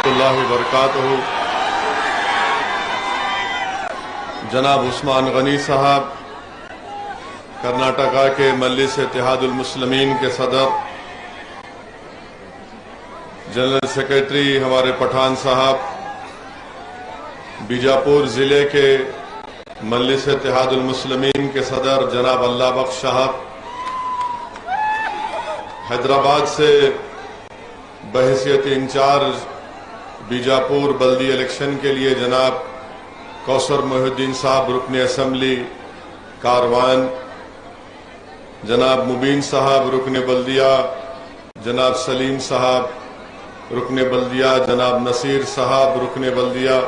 रहमतुल्लाहि व बरकातुहू। जनाब उस्मान गनी साहब, कर्नाटका के मजलिस इत्तेहादुल मुस्लिमीन के सदर, जनरल सेक्रेटरी हमारे पठान साहब, बीजापुर ज़िले के मजलिस इत्तेहादुल मुस्लिमीन के सदर जनाब अल्लाह बख्श साहब, हैदराबाद से बहैसियत इंचार्ज बीजापुर बल्दी इलेक्शन के लिए जनाब कौसर मोहिउद्दीन साहब रुकन असम्बली कारवान, जनाब मुबीन साहब रुकन बल्दिया, जनाब सलीम साहब रुकन बल्दिया, जनाब नसीर साहब रुकन बल्दिया,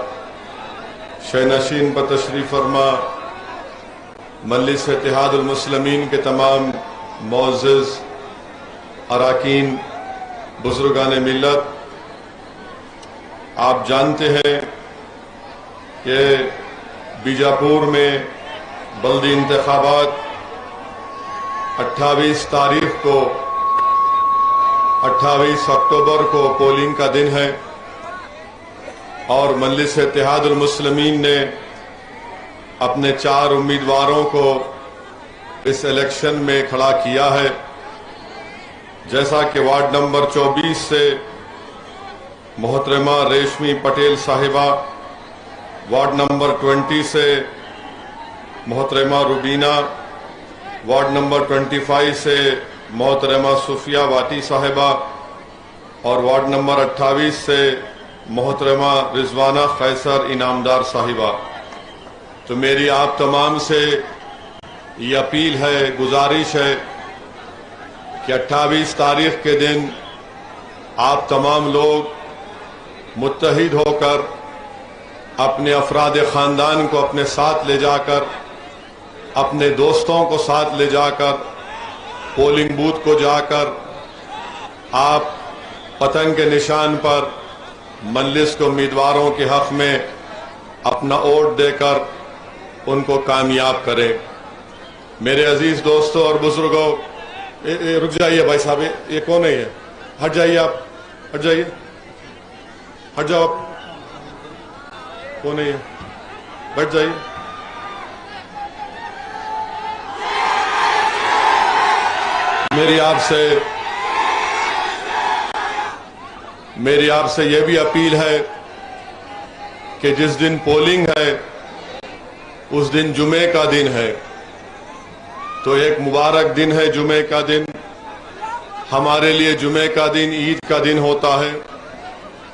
शहनशीन पर तशरीफ फरमा मजलिस इत्तेहादुल मुस्लिमीन के तमाम मोअज़्ज़िज़ अराकीन, बुजुर्गान मिल्लत, आप जानते हैं कि बीजापुर में बल्दी इंतखाबात 28 तारीख को 28 अक्टूबर को पोलिंग का दिन है और मजलिस इत्तेहादुल मुस्लिमीन ने अपने 4 उम्मीदवारों को इस इलेक्शन में खड़ा किया है। जैसा कि वार्ड नंबर 24 से मोहतरमा रेशमी पटेल साहिबा, वार्ड नंबर 20 से मोहतरमा रुबीना, वार्ड नंबर 25 से मोहतरमा सुफिया वाटी साहिबा और वार्ड नंबर 28 से मोहतरमा रिजवाना कैसर इनामदार साहिबा। तो मेरी आप तमाम से ये अपील है, गुजारिश है कि 28 तारीख के दिन आप तमाम लोग मुत्तहिद होकर अपने अफराद ख़ानदान को अपने साथ ले जाकर, अपने दोस्तों को साथ ले जाकर पोलिंग बूथ को जाकर आप पतंग के निशान पर मजलिस के उम्मीदवारों के हक में अपना वोट देकर उनको कामयाब करें। मेरे अजीज दोस्तों और बुजुर्गों, रुक जाइए भाई साहब, ये कौन है? ये हट जाइए, आप हट जाइए, हट जाओ, आप कौन है? ये बैठ जाइए। मेरी आपसे यह भी अपील है कि जिस दिन पोलिंग है उस दिन जुमे का दिन है, तो एक मुबारक दिन है जुमे का दिन। हमारे लिए जुमे का दिन ईद का दिन होता है,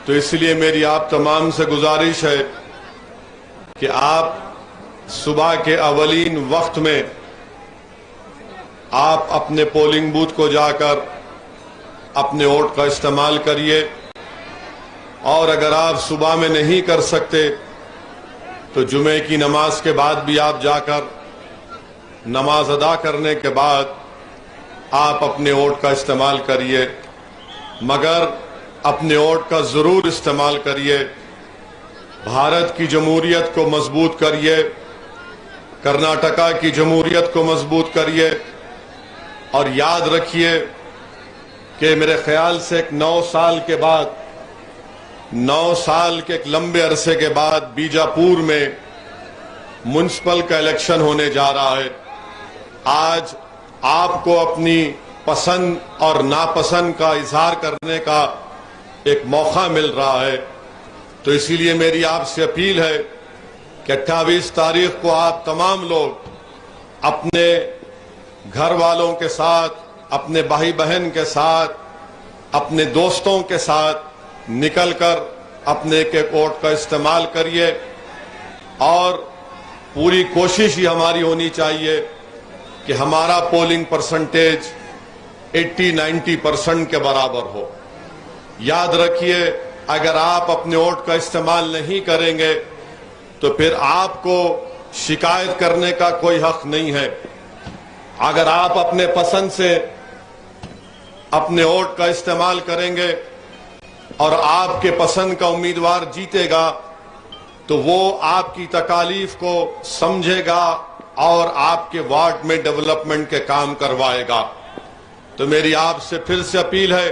तो इसलिए मेरी आप तमाम से गुजारिश है कि आप सुबह के अवलीन वक्त में आप अपने पोलिंग बूथ को जाकर अपने वोट का इस्तेमाल करिए। और अगर आप सुबह में नहीं कर सकते तो जुमे की नमाज के बाद भी आप जाकर नमाज अदा करने के बाद आप अपने वोट का इस्तेमाल करिए, मगर अपने वोट का जरूर इस्तेमाल करिए। भारत की जमहूरियत को मजबूत करिए, कर्नाटका की जमहूरियत को मजबूत करिए। और याद रखिए कि मेरे ख्याल से 9 साल के बाद, 9 साल के एक लंबे अरसे के बाद बीजापुर में म्युनिसिपल का इलेक्शन होने जा रहा है। आज आपको अपनी पसंद और नापसंद का इजहार करने का एक मौका मिल रहा है। तो इसीलिए मेरी आपसे अपील है कि 28 तारीख को आप तमाम लोग अपने घर वालों के साथ, अपने भाई बहन के साथ, अपने दोस्तों के साथ निकलकर अपने एक वोट का इस्तेमाल करिए। और पूरी कोशिश ही हमारी होनी चाहिए कि हमारा पोलिंग परसेंटेज 80-90% के बराबर हो। याद रखिए, अगर आप अपने वोट का इस्तेमाल नहीं करेंगे तो फिर आपको शिकायत करने का कोई हक नहीं है। अगर आप अपने पसंद से अपने वोट का इस्तेमाल करेंगे और आपके पसंद का उम्मीदवार जीतेगा तो वो आपकी तकालीफ को समझेगा और आपके वार्ड में डेवलपमेंट के काम करवाएगा। तो मेरी आपसे फिर से अपील है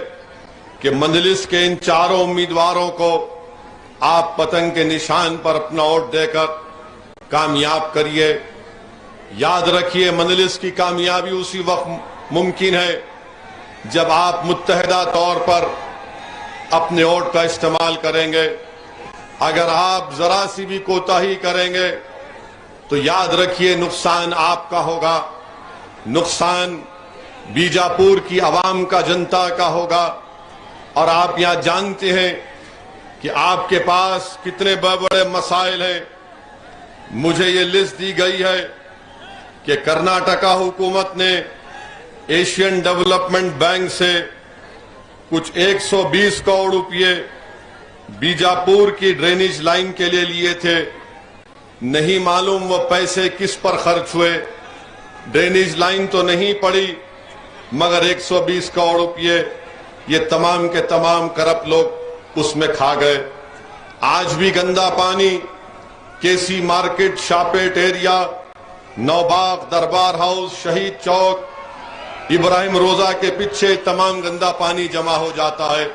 कि मजलिस के इन चारों उम्मीदवारों को आप पतंग के निशान पर अपना वोट देकर कामयाब करिए। याद रखिए, मजलिस की कामयाबी उसी वक्त मुमकिन है जब आप मुत्तहिदा तौर पर अपने वोट का इस्तेमाल करेंगे। अगर आप जरा सी भी कोताही करेंगे तो याद रखिए नुकसान आपका होगा, नुकसान बीजापुर की आवाम का, जनता का होगा। और आप यहां जानते हैं कि आपके पास कितने बड़े मसाइल हैं। मुझे ये लिस्ट दी गई है कि कर्नाटका हुकूमत ने एशियन डेवलपमेंट बैंक से कुछ 120 करोड़ रुपए बीजापुर की ड्रेनेज लाइन के लिए थे। नहीं मालूम वो पैसे किस पर खर्च हुए। ड्रेनेज लाइन तो नहीं पड़ी, मगर 120 करोड़ रुपए ये तमाम के तमाम करप्ट लोग उसमें खा गए। आज भी गंदा पानी केसी मार्केट, शापेट एरिया, नौबाग, दरबार हाउस, शहीद चौक, इब्राहिम रोजा के पीछे तमाम गंदा पानी जमा हो जाता है।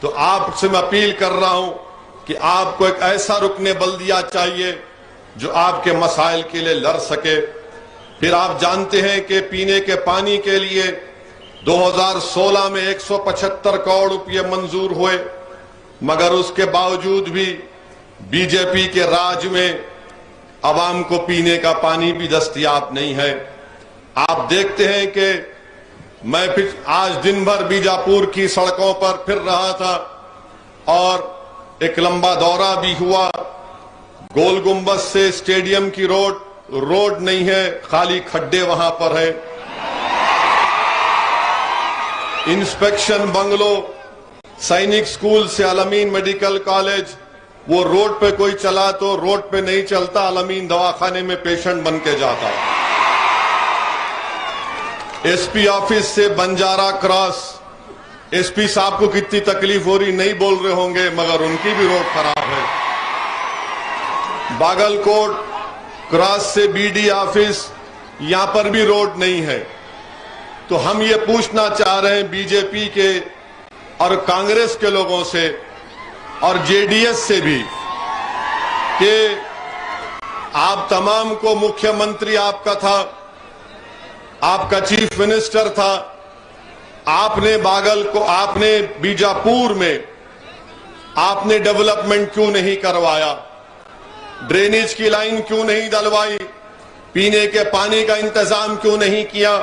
तो आपसे मैं अपील कर रहा हूं कि आपको एक ऐसा रुकने बल्दिया चाहिए जो आपके मसाइल के लिए लड़ सके। फिर आप जानते हैं कि पीने के पानी के लिए 2016 में 175 करोड़ रुपए मंजूर हुए, मगर उसके बावजूद भी बीजेपी के राज में आवाम को पीने का पानी भी दस्तयाब नहीं है। आप देखते हैं कि मैं आज दिन भर बीजापुर की सड़कों पर फिर रहा था और एक लंबा दौरा भी हुआ। गोल गुंबद से स्टेडियम की रोड नहीं है, खाली खड्डे वहां पर है। इंस्पेक्शन बंगलो, सैनिक स्कूल से अलमीन मेडिकल कॉलेज, वो रोड पे कोई चला तो रोड पे नहीं चलता, अलमीन दवाखाने में पेशेंट बन के जाता। एसपी ऑफिस से बंजारा क्रॉस, एसपी साहब को कितनी तकलीफ हो रही नहीं बोल रहे होंगे, मगर उनकी भी रोड खराब है। बागलकोट क्रॉस से बीडी ऑफिस, यहां पर भी रोड नहीं है। तो हम ये पूछना चाह रहे हैं बीजेपी के और कांग्रेस के लोगों से और जेडीएस से भी कि आप तमाम को, मुख्यमंत्री आपका था, आपका चीफ मिनिस्टर था, आपने बीजापुर में आपने डेवलपमेंट क्यों नहीं करवाया? ड्रेनेज की लाइन क्यों नहीं डलवाई? पीने के पानी का इंतजाम क्यों नहीं किया?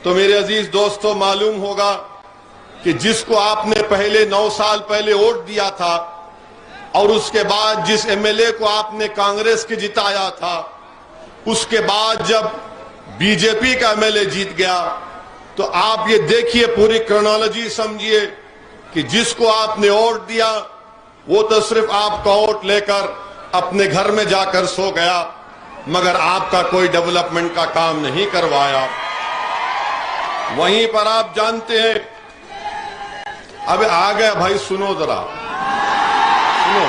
तो मेरे अजीज दोस्तों, मालूम होगा कि जिसको आपने पहले 9 साल पहले वोट दिया था और उसके बाद जिस एमएलए को आपने कांग्रेस के जिताया था, उसके बाद जब बीजेपी का एमएलए जीत गया, तो आप ये देखिए, पूरी क्रोनोलॉजी समझिए कि जिसको आपने वोट दिया वो तो सिर्फ आपका वोट लेकर अपने घर में जाकर सो गया, मगर आपका कोई डेवलपमेंट का काम नहीं करवाया। वहीं पर आप जानते हैं, अब आ गया भाई, सुनो जरा, सुनो।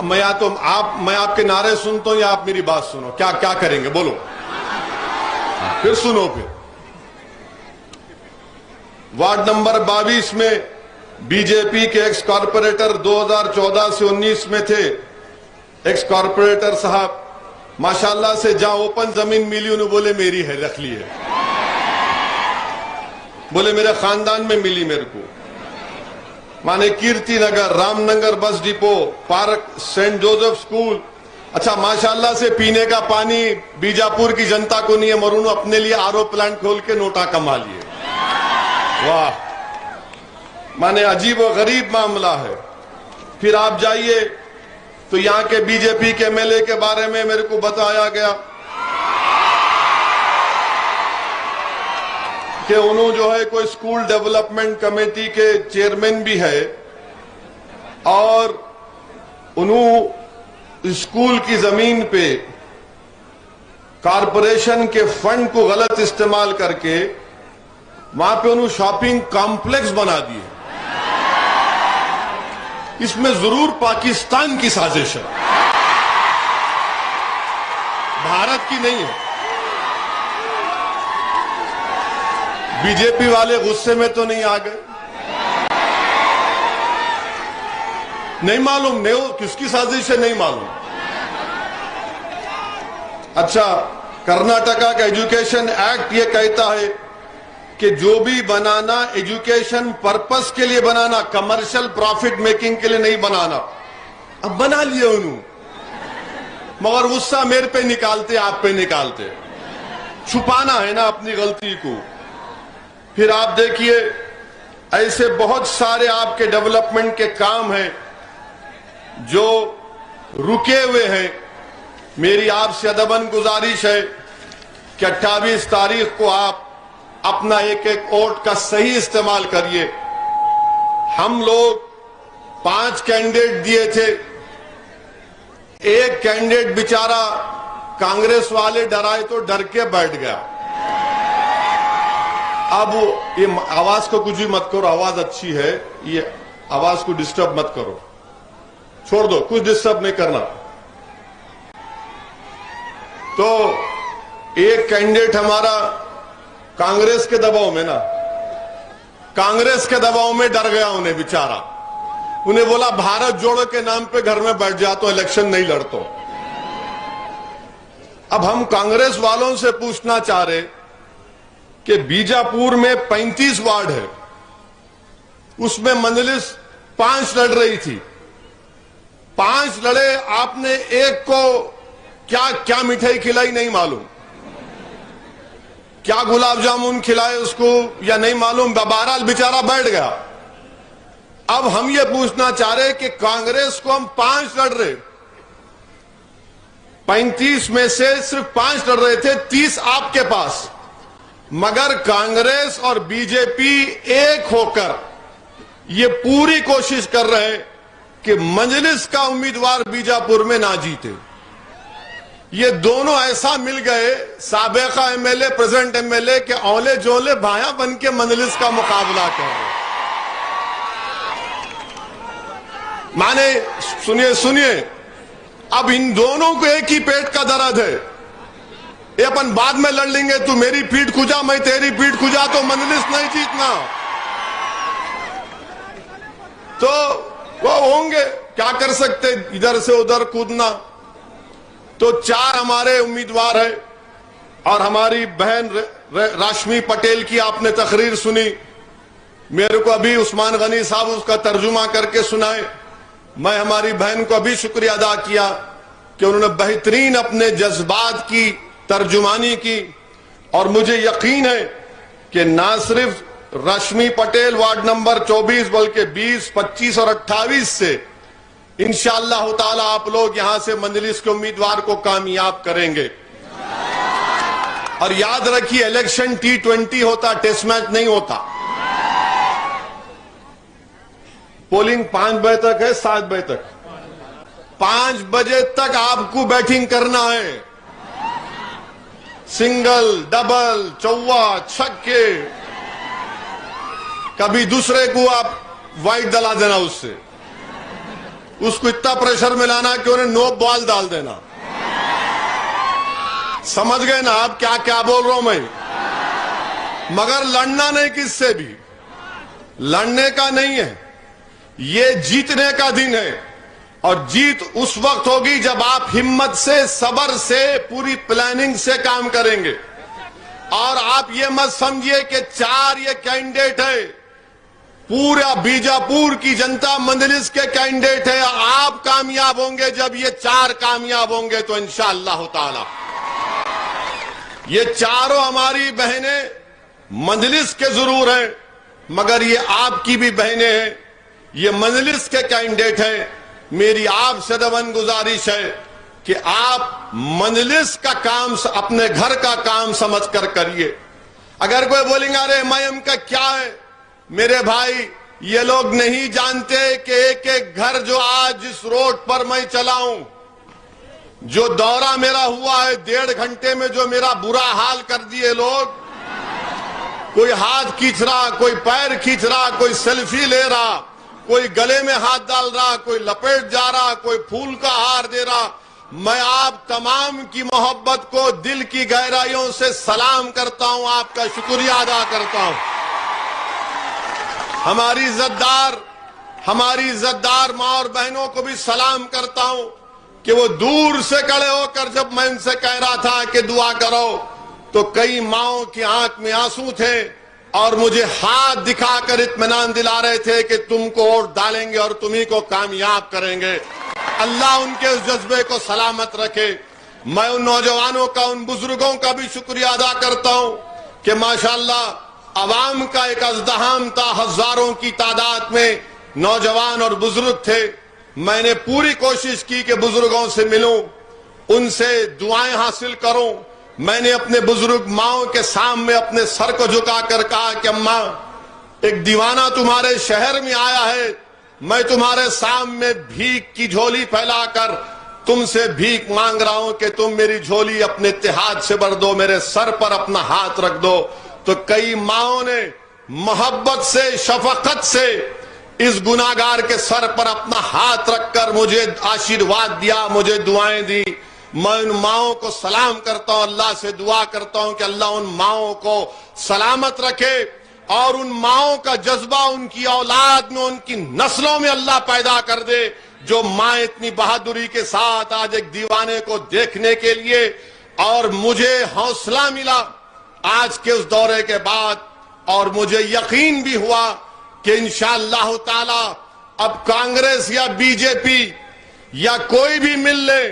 मैं आपके नारे सुनता हूं या आप मेरी बात सुनो? क्या क्या करेंगे बोलो? फिर सुनो। फिर वार्ड नंबर 22 में बीजेपी के एक्स कॉर्पोरेटर 2014 से 19 में थे। एक्स कॉर्पोरेटर साहब माशाल्लाह से जहां ओपन जमीन मिली उन्हें बोले मेरी है, रख ली है। बोले मेरे खानदान में मिली मेरे को। माने कीर्ति Nagar, Ramnagar bus depot, park, Saint Joseph school. अच्छा, माशाल्लाह से पीने का पानी बीजापुर की जनता को नहीं है, मगर उन्होंने अपने लिए आरओ प्लांट खोल के नोटा कमा लिए। वाह, माने अजीब और गरीब मामला है। फिर आप जाइए तो यहां के बीजेपी के एमएलए के बारे में मेरे को बताया गया कि उन्होंने जो है कोई स्कूल डेवलपमेंट कमेटी के चेयरमैन भी है और उन्होंने स्कूल की जमीन पे कारपोरेशन के फंड को गलत इस्तेमाल करके वहां पे उन्होंने शॉपिंग कॉम्प्लेक्स बना दिए। इसमें जरूर पाकिस्तान की साजिश है, भारत की नहीं है। बीजेपी वाले गुस्से में तो नहीं आ गए? नहीं मालूम, नहीं किसकी साजिश है नहीं मालूम। अच्छा, कर्नाटका का एजुकेशन एक्ट ये कहता है कि जो भी बनाना एजुकेशन पर्पस के लिए बनाना, कमर्शियल प्रॉफिट मेकिंग के लिए नहीं बनाना। अब बना लिए उन्होंने, मगर गुस्सा मेरे पे निकालते, आप पे निकालते। छुपाना है ना अपनी गलती को। फिर आप देखिए ऐसे बहुत सारे आपके डेवलपमेंट के काम हैं जो रुके हुए हैं। मेरी आपसे अदबन गुजारिश है कि 28 तारीख को आप अपना एक एक वोट का सही इस्तेमाल करिए। हम लोग 5 कैंडिडेट दिए थे, एक कैंडिडेट बेचारा कांग्रेस वाले डराए तो डर के बैठ गया। अब ये आवाज को कुछ भी मत करो, आवाज अच्छी है, ये आवाज को डिस्टर्ब मत करो, छोड़ दो, कुछ डिस्टर्ब नहीं करना। तो एक कैंडिडेट हमारा कांग्रेस के दबाव में ना, कांग्रेस के दबाव में डर गया उन्हें बेचारा। उन्हें बोला भारत जोड़ो के नाम पे घर में बैठ जा तो इलेक्शन नहीं लड़तो। अब हम कांग्रेस वालों से पूछना चाह रहे कि बीजापुर में 35 वार्ड है, उसमें मंजलिस 5 लड़ रही थी, 5 लड़े, आपने एक को क्या क्या मिठाई खिलाई नहीं मालूम, क्या गुलाब जामुन खिलाए उसको या नहीं मालूम, बहरहाल बेचारा बैठ गया। अब हम ये पूछना चाह रहे कि कांग्रेस को हम 5 लड़ रहे, 35 में से सिर्फ 5 लड़ रहे थे, 30 आपके पास, मगर कांग्रेस और बीजेपी एक होकर ये पूरी कोशिश कर रहे हैं कि मजलिस का उम्मीदवार बीजापुर में ना जीते। ये दोनों ऐसा मिल गए, साबिका एमएलए प्रेजेंट एमएलए के औले जोले भाया बन के मजलिस का मुकाबला कर रहे। माने सुनिए सुनिए, अब इन दोनों को एक ही पेट का दर्द है। ये अपन बाद में लड़ लेंगे, तू मेरी पीठ खुजा मैं तेरी पीठ खुजा, तो मजलिस नहीं जीतना। तो वो होंगे, क्या कर सकते, इधर से उधर कूदना। तो 4 हमारे उम्मीदवार हैं और हमारी बहन राशमी पटेल की आपने तकरीर सुनी, मेरे को अभी उस्मान गनी साहब उसका तर्जुमा करके सुनाए। मैं हमारी बहन को अभी शुक्रिया अदा किया कि उन्होंने बेहतरीन अपने जज्बात की तर्जुमानी की, और मुझे यकीन है कि ना सिर्फ रश्मि पटेल वार्ड नंबर 24 बल्कि 20, 25 और 28 से इंशाअल्लाह ताला आप लोग यहां से मजलिस के उम्मीदवार को कामयाब करेंगे। और याद रखिए, इलेक्शन T20 होता, टेस्ट मैच नहीं होता। पोलिंग 5 बजे तक है, 7 बजे तक, 5 बजे तक आपको बैटिंग करना है। सिंगल, डबल, चौवा, छक्के, कभी दूसरे को आप वाइट दला देना, उसको इतना प्रेशर मिलाना कि उन्हें नो बॉल डाल देना। समझ गए ना आप क्या क्या बोल रहा हूं मैं? मगर लड़ना नहीं, किससे भी लड़ने का नहीं है, ये जीतने का दिन है। और जीत उस वक्त होगी जब आप हिम्मत से, सब्र से, पूरी प्लानिंग से काम करेंगे। और आप ये मत समझिए कि 4 ये कैंडिडेट है, पूरा बीजापुर की जनता मजलिस के कैंडिडेट है। आप कामयाब होंगे जब ये 4 कामयाब होंगे तो इंशाअल्लाह ताला। ये चारों हमारी बहनें मजलिस के जरूर हैं, मगर ये आपकी भी बहनें हैं, ये मजलिस के कैंडिडेट हैं। मेरी आपसे दवन गुजारिश है कि आप मजलिस का काम अपने घर का काम समझकर करिए। अगर कोई बोलेंगे अरे मयम का क्या है, मेरे भाई ये लोग नहीं जानते कि एक एक घर जो आज जिस रोड पर मैं चला हूं, जो दौरा मेरा हुआ है 1.5 घंटे में, जो मेरा बुरा हाल कर दिए लोग, कोई हाथ खींच रहा, कोई पैर खींच रहा, कोई सेल्फी ले रहा, कोई गले में हाथ डाल रहा, कोई लपेट जा रहा, कोई फूल का हार दे रहा। मैं आप तमाम की मोहब्बत को दिल की गहराइयों से सलाम करता हूं, आपका शुक्रिया अदा करता हूं। हमारी इज्जतदार हमारी इज्जतदार माँ और बहनों को भी सलाम करता हूं कि वो दूर से खड़े होकर जब मैं उनसे कह रहा था कि दुआ करो तो कई माओं की आंख में आंसू थे और मुझे हाथ दिखाकर इत्मीनान दिला रहे थे कि तुमको वोट डालेंगे और तुम्ही को कामयाब करेंगे। अल्लाह उनके उस जज्बे को सलामत रखे। मैं उन नौजवानों का, उन बुजुर्गों का भी शुक्रिया अदा करता हूं कि माशाअल्लाह अवाम का एक अज़्दहाम था, हजारों की तादाद में नौजवान और बुजुर्ग थे। मैंने पूरी कोशिश की कि बुजुर्गों से मिलूं, उनसे दुआएं हासिल करूं। मैंने अपने बुजुर्ग माओं के सामने अपने सर को झुकाकर कहा कि अम्मा, एक दीवाना तुम्हारे शहर में आया है, मैं तुम्हारे सामने भीख की झोली फैलाकर तुमसे भीख मांग रहा हूं कि तुम मेरी झोली अपने इत्तेहाद से भर दो, मेरे सर पर अपना हाथ रख दो। तो कई माओं ने मोहब्बत से, शफकत से इस गुनाहगार के सर पर अपना हाथ रखकर मुझे आशीर्वाद दिया, मुझे दुआएं दी। मैं उन माओं को सलाम करता हूं, अल्लाह से दुआ करता हूं कि अल्लाह उन माओं को सलामत रखे और उन माओं का जज्बा उनकी औलाद में, उनकी नस्लों में अल्लाह पैदा कर दे, जो माँ इतनी बहादुरी के साथ आज एक दीवाने को देखने के लिए। और मुझे हौसला मिला आज के उस दौरे के बाद, और मुझे यकीन भी हुआ कि इंशाअल्लाह ताला अब कांग्रेस या बीजेपी या कोई भी मिल ले,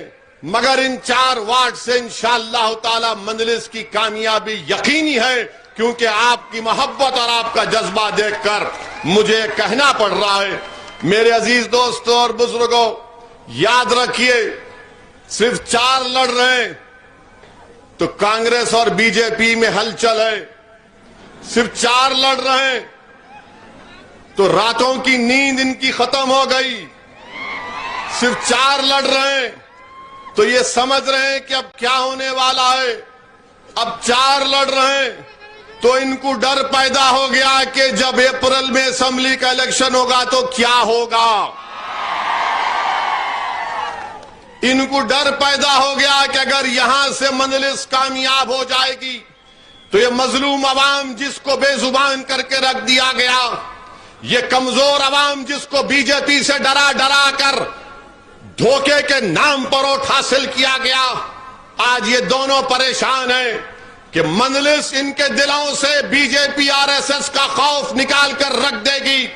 मगर इन 4 वार्ड से इंशाअल्लाह ताला मजलिस की कामयाबी यकीनी है, क्योंकि आपकी मोहब्बत और आपका जज्बा देखकर मुझे कहना पड़ रहा है। मेरे अजीज दोस्तों और बुजुर्गों, याद रखिए, सिर्फ 4 लड़ रहे हैं तो कांग्रेस और बीजेपी में हलचल है। सिर्फ 4 लड़ रहे हैं तो रातों की नींद इनकी खत्म हो गई। सिर्फ 4 लड़ रहे हैं तो ये समझ रहे हैं कि अब क्या होने वाला है। अब 4 लड़ रहे हैं तो इनको डर पैदा हो गया कि जब अप्रैल में असेंबली का इलेक्शन होगा तो क्या होगा। इनको डर पैदा हो गया कि अगर यहां से मजलिस कामयाब हो जाएगी तो ये मजलूम अवाम जिसको बेजुबान करके रख दिया गया, ये कमजोर अवाम जिसको बीजेपी से डरा डरा कर धोखे के नाम पर वोट हासिल किया गया, आज ये दोनों परेशान हैं कि मजलिस इनके दिलों से बीजेपी आरएसएस का खौफ निकाल कर रख देगी।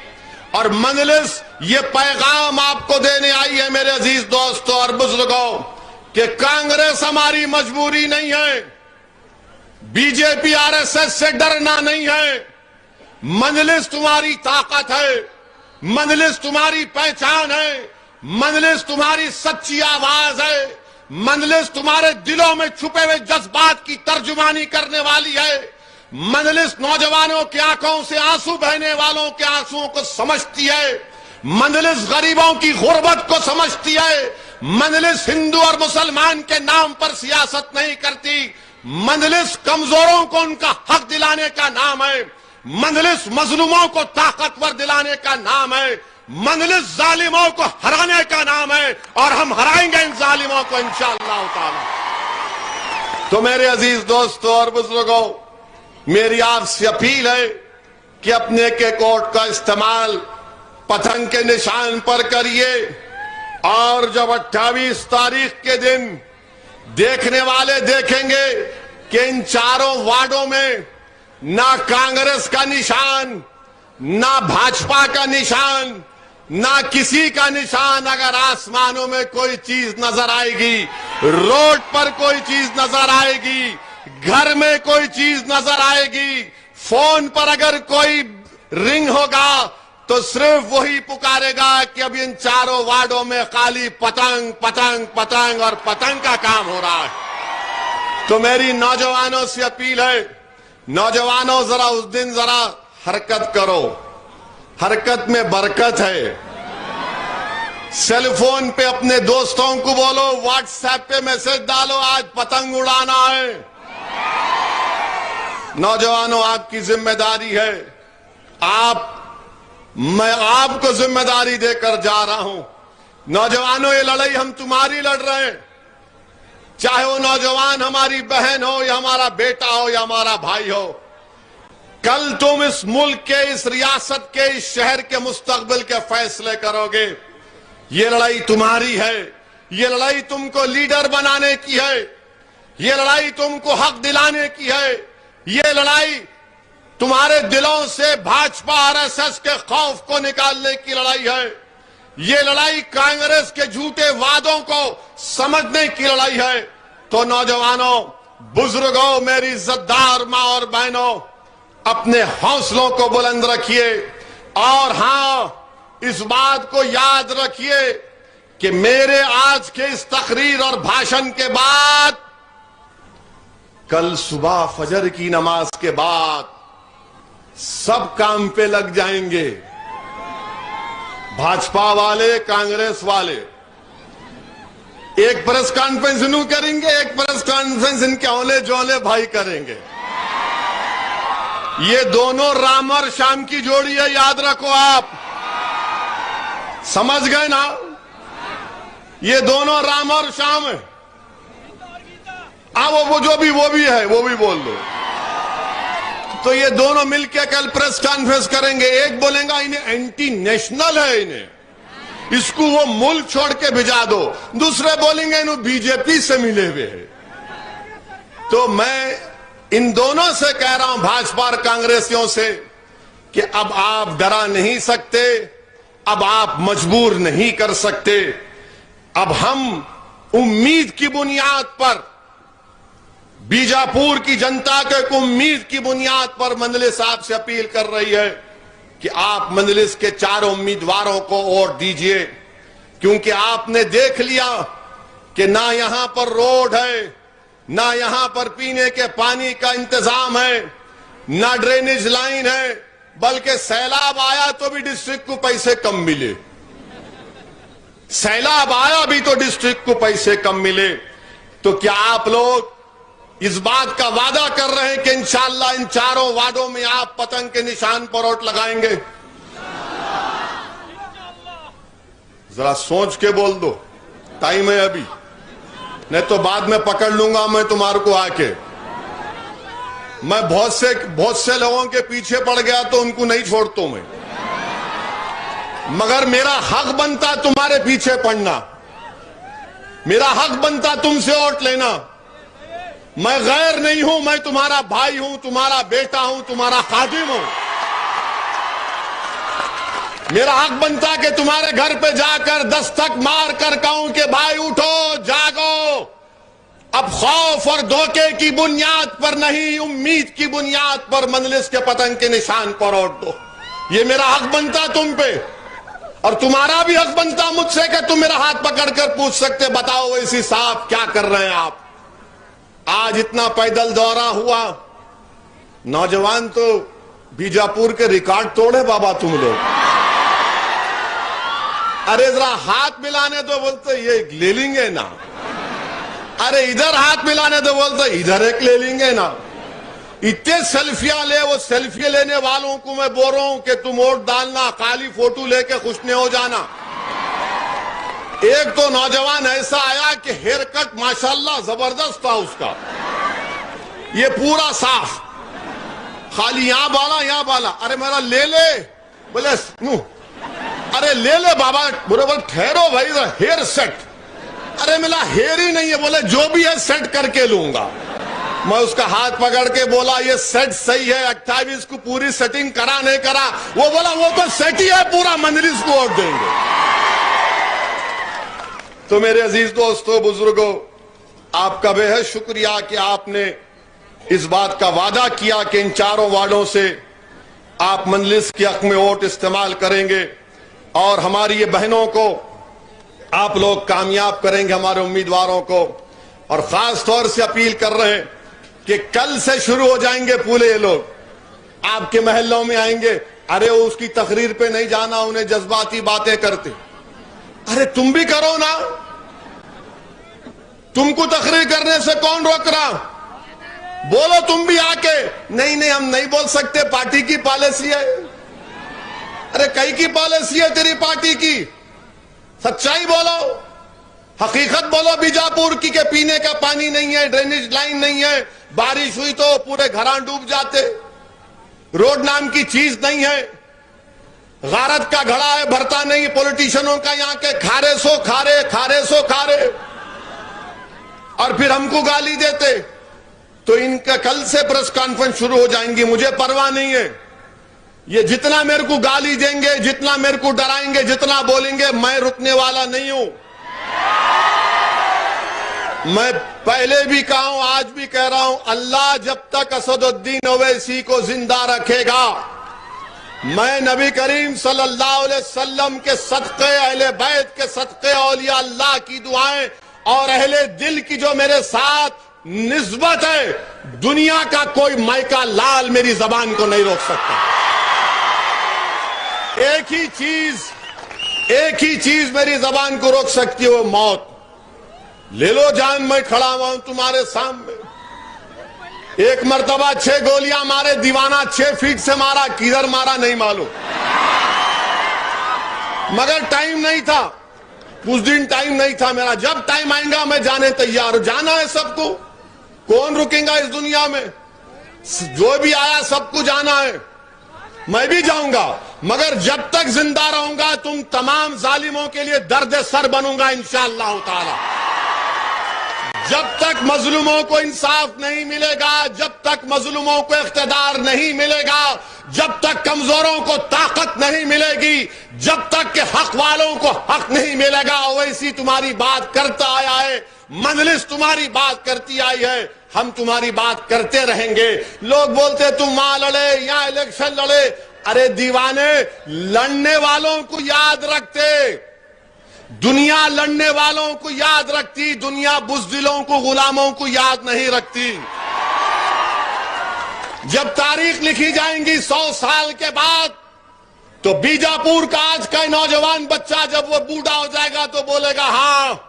और मजलिस ये पैगाम आपको देने आई है मेरे अजीज दोस्तों और बुजुर्गों कि कांग्रेस हमारी मजबूरी नहीं है, बीजेपी आरएसएस से डरना नहीं है। मजलिस तुम्हारी ताकत है, मजलिस तुम्हारी पहचान है, मजलिस तुम्हारी सच्ची आवाज है, मजलिस तुम्हारे दिलों में छुपे हुए जज्बात की तर्जुमानी करने वाली है। मजलिस नौजवानों की आंखों से आंसू बहने वालों के आंसुओं को समझती है। मजलिस गरीबों की गुर्बत को समझती है। मजलिस हिंदू और मुसलमान के नाम पर सियासत नहीं करती। मजलिस कमजोरों को उनका हक दिलाने का नाम है। मजलिस मजलूमों को ताकतवर दिलाने का नाम है। मजलिस जालिमों को हराने का नाम है, और हम हराएंगे इन जालिमों को इंशाअल्लाह ताला। तो मेरे अजीज दोस्तों और बुजुर्गों, मेरी आपसे अपील है कि अपने एक वोट का इस्तेमाल पतंग के निशान पर करिए। और जब 28 तारीख के दिन देखने वाले देखेंगे कि इन 4 वार्डों में ना कांग्रेस का निशान, ना भाजपा का निशान, ना किसी का निशान, अगर आसमानों में कोई चीज नजर आएगी, रोड पर कोई चीज नजर आएगी, घर में कोई चीज नजर आएगी, फोन पर अगर कोई रिंग होगा तो सिर्फ वही पुकारेगा कि अब इन 4 वार्डों में खाली पतंग पतंग पतंग और पतंग का काम हो रहा है। तो मेरी नौजवानों से अपील है, नौजवानों जरा उस दिन जरा हरकत करो, हरकत में बरकत है। सेलफोन पे अपने दोस्तों को बोलो, व्हाट्सएप पे मैसेज डालो, आज पतंग उड़ाना है। नौजवानों, आपकी जिम्मेदारी है। मैं आपको जिम्मेदारी देकर जा रहा हूं। नौजवानों, ये लड़ाई हम तुम्हारी लड़ रहे हैं, चाहे वो नौजवान हमारी बहन हो या हमारा बेटा हो या हमारा भाई हो। कल तुम इस मुल्क के, इस रियासत के, इस शहर के मुस्तकबिल के फैसले करोगे। ये लड़ाई तुम्हारी है, ये लड़ाई तुमको लीडर बनाने की है, ये लड़ाई तुमको हक दिलाने की है, ये लड़ाई तुम्हारे दिलों से भाजपा आरएसएस के खौफ को निकालने की लड़ाई है, ये लड़ाई कांग्रेस के झूठे वादों को समझने की लड़ाई है। तो नौजवानों, बुजुर्गों, मेरी इज्जतदार मां और बहनों, अपने हौसलों को बुलंद रखिए और हां, इस बात को याद रखिए कि मेरे आज के इस तकरीर और भाषण के बाद, कल सुबह फजर की नमाज के बाद सब काम पे लग जाएंगे। भाजपा वाले, कांग्रेस वाले एक प्रेस कॉन्फ्रेंस इन्हों करेंगे, एक प्रेस कॉन्फ्रेंस इनके औले जोले भाई करेंगे। ये दोनों राम और श्याम की जोड़ी है, याद रखो आप। समझ गए ना? ये दोनों राम और श्याम है। वो जो भी वो भी है, वो भी बोल दो। तो ये दोनों मिलकर कल प्रेस कॉन्फ्रेंस करेंगे। एक बोलेगा इन्हें एंटी नेशनल है, इन्हें इसको वो मुल्क छोड़ के भिजा दो। दूसरे बोलेंगे इन्हें बीजेपी से मिले हुए है। तो मैं इन दोनों से कह रहा हूं, भाजपा और कांग्रेसियों से, कि अब आप डरा नहीं सकते, अब आप मजबूर नहीं कर सकते। अब हम उम्मीद की बुनियाद पर, बीजापुर की जनता के उम्मीद की बुनियाद पर मंजलिस साहब से अपील कर रही है कि आप मंजलिस के चारों उम्मीदवारों को वोट दीजिए, क्योंकि आपने देख लिया कि ना यहां पर रोड है, ना यहां पर पीने के पानी का इंतजाम है, ना ड्रेनेज लाइन है, बल्कि सैलाब आया तो भी डिस्ट्रिक्ट को पैसे कम मिले। सैलाब आया भी तो डिस्ट्रिक्ट को पैसे कम मिले। तो क्या आप लोग इस बात का वादा कर रहे हैं कि इंशाअल्लाह इन चारों वार्डों में आप पतंग के निशान पर वोट लगाएंगे? जरा सोच के बोल दो, टाइम है अभी, नहीं तो बाद में पकड़ लूंगा मैं तुम्हारे को आके। मैं बहुत से लोगों के पीछे पड़ गया तो उनको नहीं छोड़ता मैं, मगर मेरा हक बनता तुम्हारे पीछे पड़ना, मेरा हक बनता तुमसे वोट लेना। मैं गैर नहीं हूं, मैं तुम्हारा भाई हूं, तुम्हारा बेटा हूं, तुम्हारा खादिम हूं। मेरा हक बनता कि तुम्हारे घर पे जाकर दस्तक मार कर कहूं कि भाई उठो, जागो, अब खौफ और धोखे की बुनियाद पर नहीं, उम्मीद की बुनियाद पर मंजलिस के पतंग के निशान पर वोट दो। ये मेरा हक बनता तुम पे, और तुम्हारा भी हक बनता मुझसे कि तुम मेरा हाथ पकड़कर पूछ सकते, बताओ वैसी साहब क्या कर रहे हैं आप। आज इतना पैदल दौरा हुआ, नौजवान तो बीजापुर के रिकॉर्ड तोड़े बाबा तुम लोग। अरे जरा हाथ मिलाने तो बोलते ये ले लेंगे ना, अरे इधर हाथ मिलाने तो बोलते इधर एक ले लेंगे ना। इतने सेल्फियां ले, वो सेल्फी लेने वालों को मैं बोल रहा हूं कि तुम वोट डालना, काली फोटो लेके खुश नहीं हो जाना। एक तो नौजवान ऐसा आया कि हेयर कट माशाल्लाह जबरदस्त था उसका, ये पूरा साफ, खाली यहां बाला, अरे मेरा ले ले, बोले अरे ले ले बाबा, बोले ठहरो भाई, हेयर सेट, अरे मेरा हेयर ही नहीं है, बोले जो भी है सेट करके लूंगा। मैं उसका हाथ पकड़ के बोला ये सेट सही है, 28 को पूरी सेटिंग करा नहीं करा, वो बोला वो तो सेट ही है पूरा, मंजलिस को वोट देंगे। तो मेरे अजीज दोस्तों, बुजुर्गों, आपका बेहद शुक्रिया कि आपने इस बात का वादा किया कि इन चारों वार्डों से आप मंजलिस के हक में वोट इस्तेमाल करेंगे और हमारी ये बहनों को आप लोग कामयाब करेंगे, हमारे उम्मीदवारों को। और खास तौर से अपील कर रहे हैं कि कल से शुरू हो जाएंगे पूरे ये लोग, आपके महल्लों में आएंगे। अरे वो उसकी तकरीर पे नहीं जाना, उन्हें जज्बाती बातें करते, अरे तुम भी करो ना, तुमको तकरीर करने से कौन रोक रहा, बोलो तुम भी आके। नहीं हम नहीं बोल सकते, पार्टी की पॉलिसी है। अरे कई की पॉलिसी है तेरी पार्टी की, सच्चाई बोलो, हकीकत बोलो बीजापुर की के पीने का पानी नहीं है, ड्रेनेज लाइन नहीं है, बारिश हुई तो पूरे घरां डूब जाते। रोड नाम की चीज नहीं है, गारत का घड़ा है, भरता नहीं। पॉलिटिशियनों का यहाँ के खारे सो खारे, खारे सो खारे, और फिर हमको गाली देते। तो इनका कल से प्रेस कॉन्फ्रेंस शुरू हो जाएंगी, मुझे परवाह नहीं है। ये जितना मेरे को गाली देंगे, जितना मेरे को डराएंगे, जितना बोलेंगे, मैं रुकने वाला नहीं हूं। मैं पहले भी कहा हूं, आज भी कह रहा हूं, अल्लाह जब तक असदुद्दीन ओवैसी को जिंदा रखेगा, मैं नबी करीम सल्लल्लाहु अलैहि वसल्लम के सदक़े, अहले बैत के सदक़े, औलिया अल्लाह की दुआएं और अहले दिल की जो मेरे साथ निस्बत है, दुनिया का कोई मायका लाल मेरी जबान को नहीं रोक सकता। एक ही चीज मेरी जबान को रोक सकती है, वो मौत। ले लो जान, मैं खड़ा हुआ हूं तुम्हारे सामने। एक मर्तबा 6 गोलियां मारे दीवाना, 6 फीट से मारा, किधर मारा नहीं मालूम, मगर टाइम नहीं था, कुछ दिन टाइम नहीं था मेरा। जब टाइम आएगा मैं जाने तैयार हूं। जाना है सबको, कौन रुकेगा इस दुनिया में? जो भी आया सबको जाना है, मैं भी जाऊंगा, मगर जब तक जिंदा रहूंगा तुम तमाम जालिमों के लिए दर्द सर बनूंगा इंशाअल्लाह ताला। जब तक मजलूमों को इंसाफ नहीं मिलेगा, जब तक मजलूमों को इख्तिदार नहीं मिलेगा, जब तक कमजोरों को ताकत नहीं मिलेगी, जब तक के हक वालों को हक नहीं मिलेगा, वैसी तुम्हारी बात करता आया है, मजलिस तुम्हारी बात करती आई है, हम तुम्हारी बात करते रहेंगे। लोग बोलते तुम वहां लड़े, यहां इलेक्शन लड़े। अरे दीवाने, लड़ने वालों को याद रखते, दुनिया लड़ने वालों को याद रखती, दुनिया बुज़दिलों को, गुलामों को याद नहीं रखती। जब तारीख लिखी जाएंगी 100 साल के बाद, तो बीजापुर का आज का नौजवान बच्चा जब वो बूढ़ा हो जाएगा तो बोलेगा, हाँ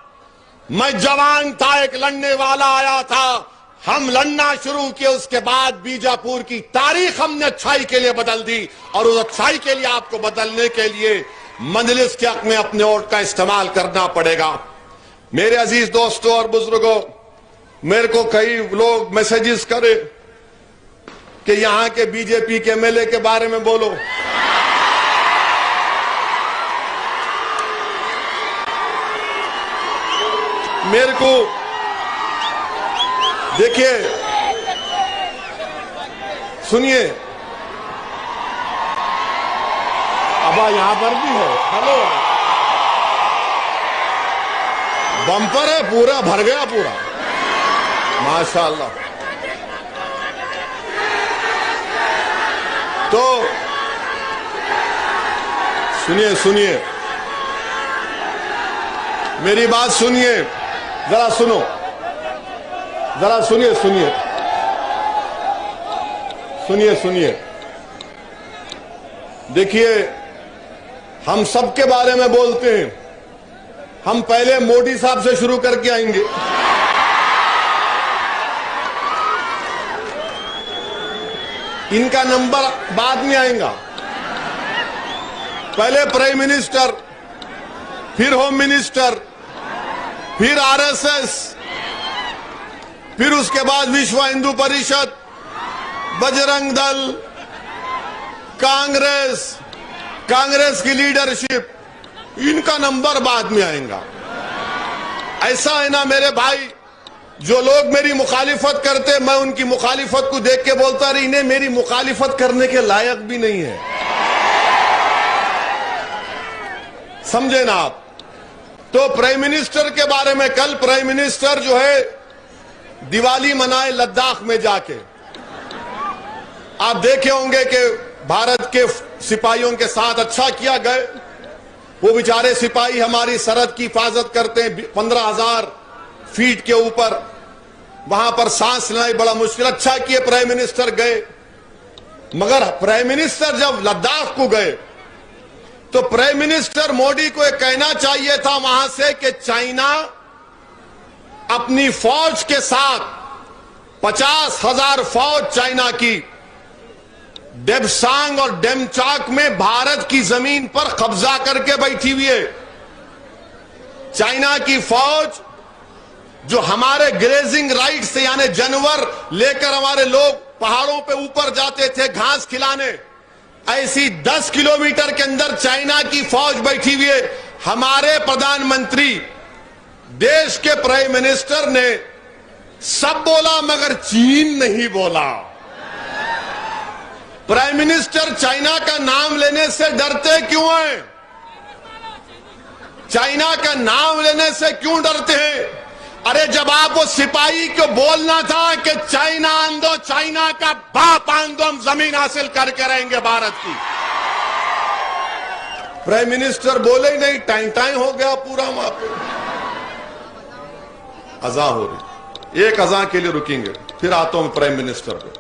मैं जवान था, एक लड़ने वाला आया था, हम लड़ना शुरू किए, उसके बाद बीजापुर की तारीख हमने अच्छाई के लिए बदल दी, और उस अच्छाई के लिए आपको बदलने के लिए मजलिस के हक में अपने वोट का इस्तेमाल करना पड़ेगा। मेरे अजीज दोस्तों और बुजुर्गों, मेरे को कई लोग मैसेजेस करे कि यहां के बीजेपी के एमएलए के बारे में बोलो। मेरे को देखिए, सुनिए, अब यहां पर भी है, हेलो, बम्पर है, पूरा भर गया पूरा, माशाल्लाह। तो सुनिए, मेरी बात सुनिए, जरा सुनो, जरा सुनिए। देखिए, हम सबके बारे में बोलते हैं, हम पहले मोदी साहब से शुरू करके आएंगे। इनका नंबर बाद में आएगा। पहले प्राइम मिनिस्टर, फिर होम मिनिस्टर, फिर आरएसएस, फिर उसके बाद विश्व हिंदू परिषद, बजरंग दल, कांग्रेस की लीडरशिप, इनका नंबर बाद में आएगा। ऐसा है ना मेरे भाई, जो लोग मेरी मुखालिफत करते, मैं उनकी मुखालिफत को देख के बोलता रही, इन्हें मेरी मुखालिफत करने के लायक भी नहीं है, समझे ना आप। तो प्राइम मिनिस्टर के बारे में, कल प्राइम मिनिस्टर जो है दिवाली मनाए लद्दाख में जाके। आप देखे होंगे कि भारत के सिपाहियों के साथ अच्छा किया गए। वो बेचारे सिपाही हमारी सरहद की हिफाजत करते हैं 15,000 फीट के ऊपर, वहां पर सांस लेना बड़ा मुश्किल। अच्छा किए प्राइम मिनिस्टर गए, मगर प्राइम मिनिस्टर जब लद्दाख को गए तो प्राइम मिनिस्टर मोदी को यह कहना चाहिए था वहां से कि चाइना अपनी फौज के साथ 50,000 फौज चाइना की डेप्सांग और डेमचाक में भारत की जमीन पर कब्जा करके बैठी हुई है। चाइना की फौज जो हमारे ग्रेजिंग राइट से, यानी जानवर लेकर हमारे लोग पहाड़ों पे ऊपर जाते थे घास खिलाने, ऐसी 10 किलोमीटर के अंदर चाइना की फौज बैठी हुई है। हमारे प्रधानमंत्री, देश के प्राइम मिनिस्टर ने सब बोला मगर चीन नहीं बोला। प्राइम मिनिस्टर चाइना का नाम लेने से डरते क्यों हैं? चाइना का नाम लेने से क्यों डरते हैं? अरे जब आप वो सिपाही को बोलना था कि चाइना आन दो, चाइना का बाप आन दो, हम जमीन हासिल करके रहेंगे भारत की, प्राइम मिनिस्टर बोले ही नहीं, टाइम टाइम हो गया पूरा वहां पे। अजा हो रही, एक अजा के लिए रुकेंगे, फिर आता हूं प्राइम मिनिस्टर पे।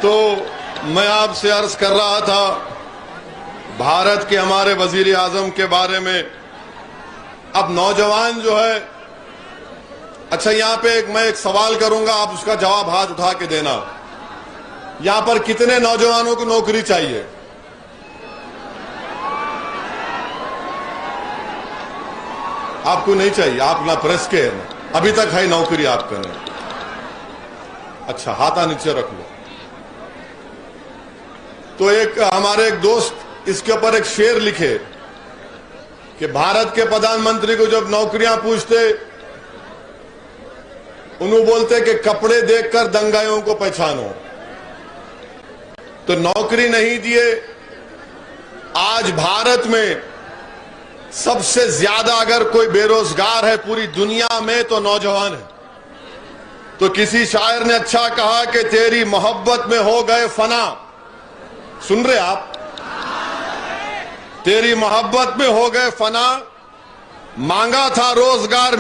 तो मैं आपसे अर्ज कर रहा था भारत के हमारे वजीर आजम के बारे में। अब नौजवान जो है, अच्छा यहां पे मैं एक सवाल करूंगा, आप उसका जवाब हाथ उठा के देना। यहां पर कितने नौजवानों को नौकरी चाहिए? आपको नहीं चाहिए, आप ना प्रेस के हैं, अभी तक है नौकरी आपका नहीं। अच्छा हाथा नीचे रख लो। तो एक हमारे एक दोस्त इसके ऊपर एक शेर लिखे कि भारत के प्रधानमंत्री को जब नौकरियां पूछते, उन्होंने बोलते कि कपड़े देखकर दंगाइयों को पहचानो। तो नौकरी नहीं दिए। आज भारत में सबसे ज्यादा अगर कोई बेरोजगार है पूरी दुनिया में तो नौजवान है। तो किसी शायर ने अच्छा कहा कि तेरी मोहब्बत में हो गए फना। सुन रहे आप? तेरी मोहब्बत में हो गए फना, मांगा था रोजगार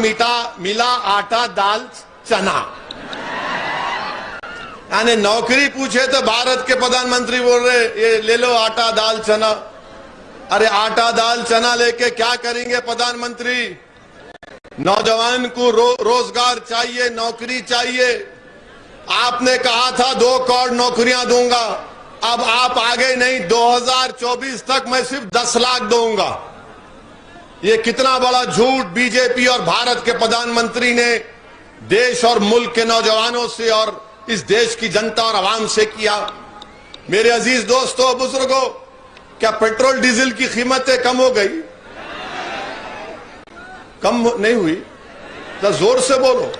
मिला आटा दाल चना। यानी नौकरी पूछे तो भारत के प्रधानमंत्री बोल रहे ये ले लो आटा दाल चना। अरे आटा दाल चना लेके क्या करेंगे प्रधानमंत्री? नौजवान को रोजगार चाहिए, नौकरी चाहिए। आपने कहा था 2 करोड़ नौकरियां दूंगा, अब आप आगे नहीं, 2024 तक मैं सिर्फ 10 लाख दूंगा। ये कितना बड़ा झूठ बीजेपी और भारत के प्रधानमंत्री ने देश और मुल्क के नौजवानों से और इस देश की जनता और आवाम से किया। मेरे अजीज दोस्तों, बुजुर्गों, क्या पेट्रोल डीजल की कीमतें कम हो गई? कम नहीं हुई? तो जोर से बोलो।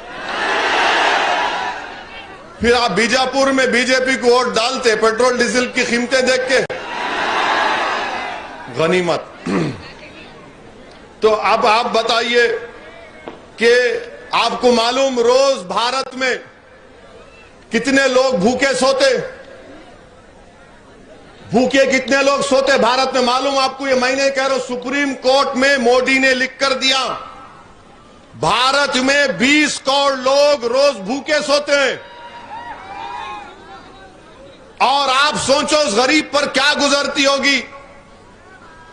फिर आप बीजापुर में बीजेपी को वोट डालते पेट्रोल डीजल की कीमतें देख के? गनीमत। तो अब आप बताइए कि आपको मालूम रोज भारत में कितने लोग भूखे सोते? भूखे कितने लोग सोते भारत में मालूम आपको? ये मैं नहीं कह रहा हूं, सुप्रीम कोर्ट में मोदी ने लिख कर दिया, भारत में 20 करोड़ लोग रोज भूखे सोते हैं। और आप सोचो उस गरीब पर क्या गुजरती होगी।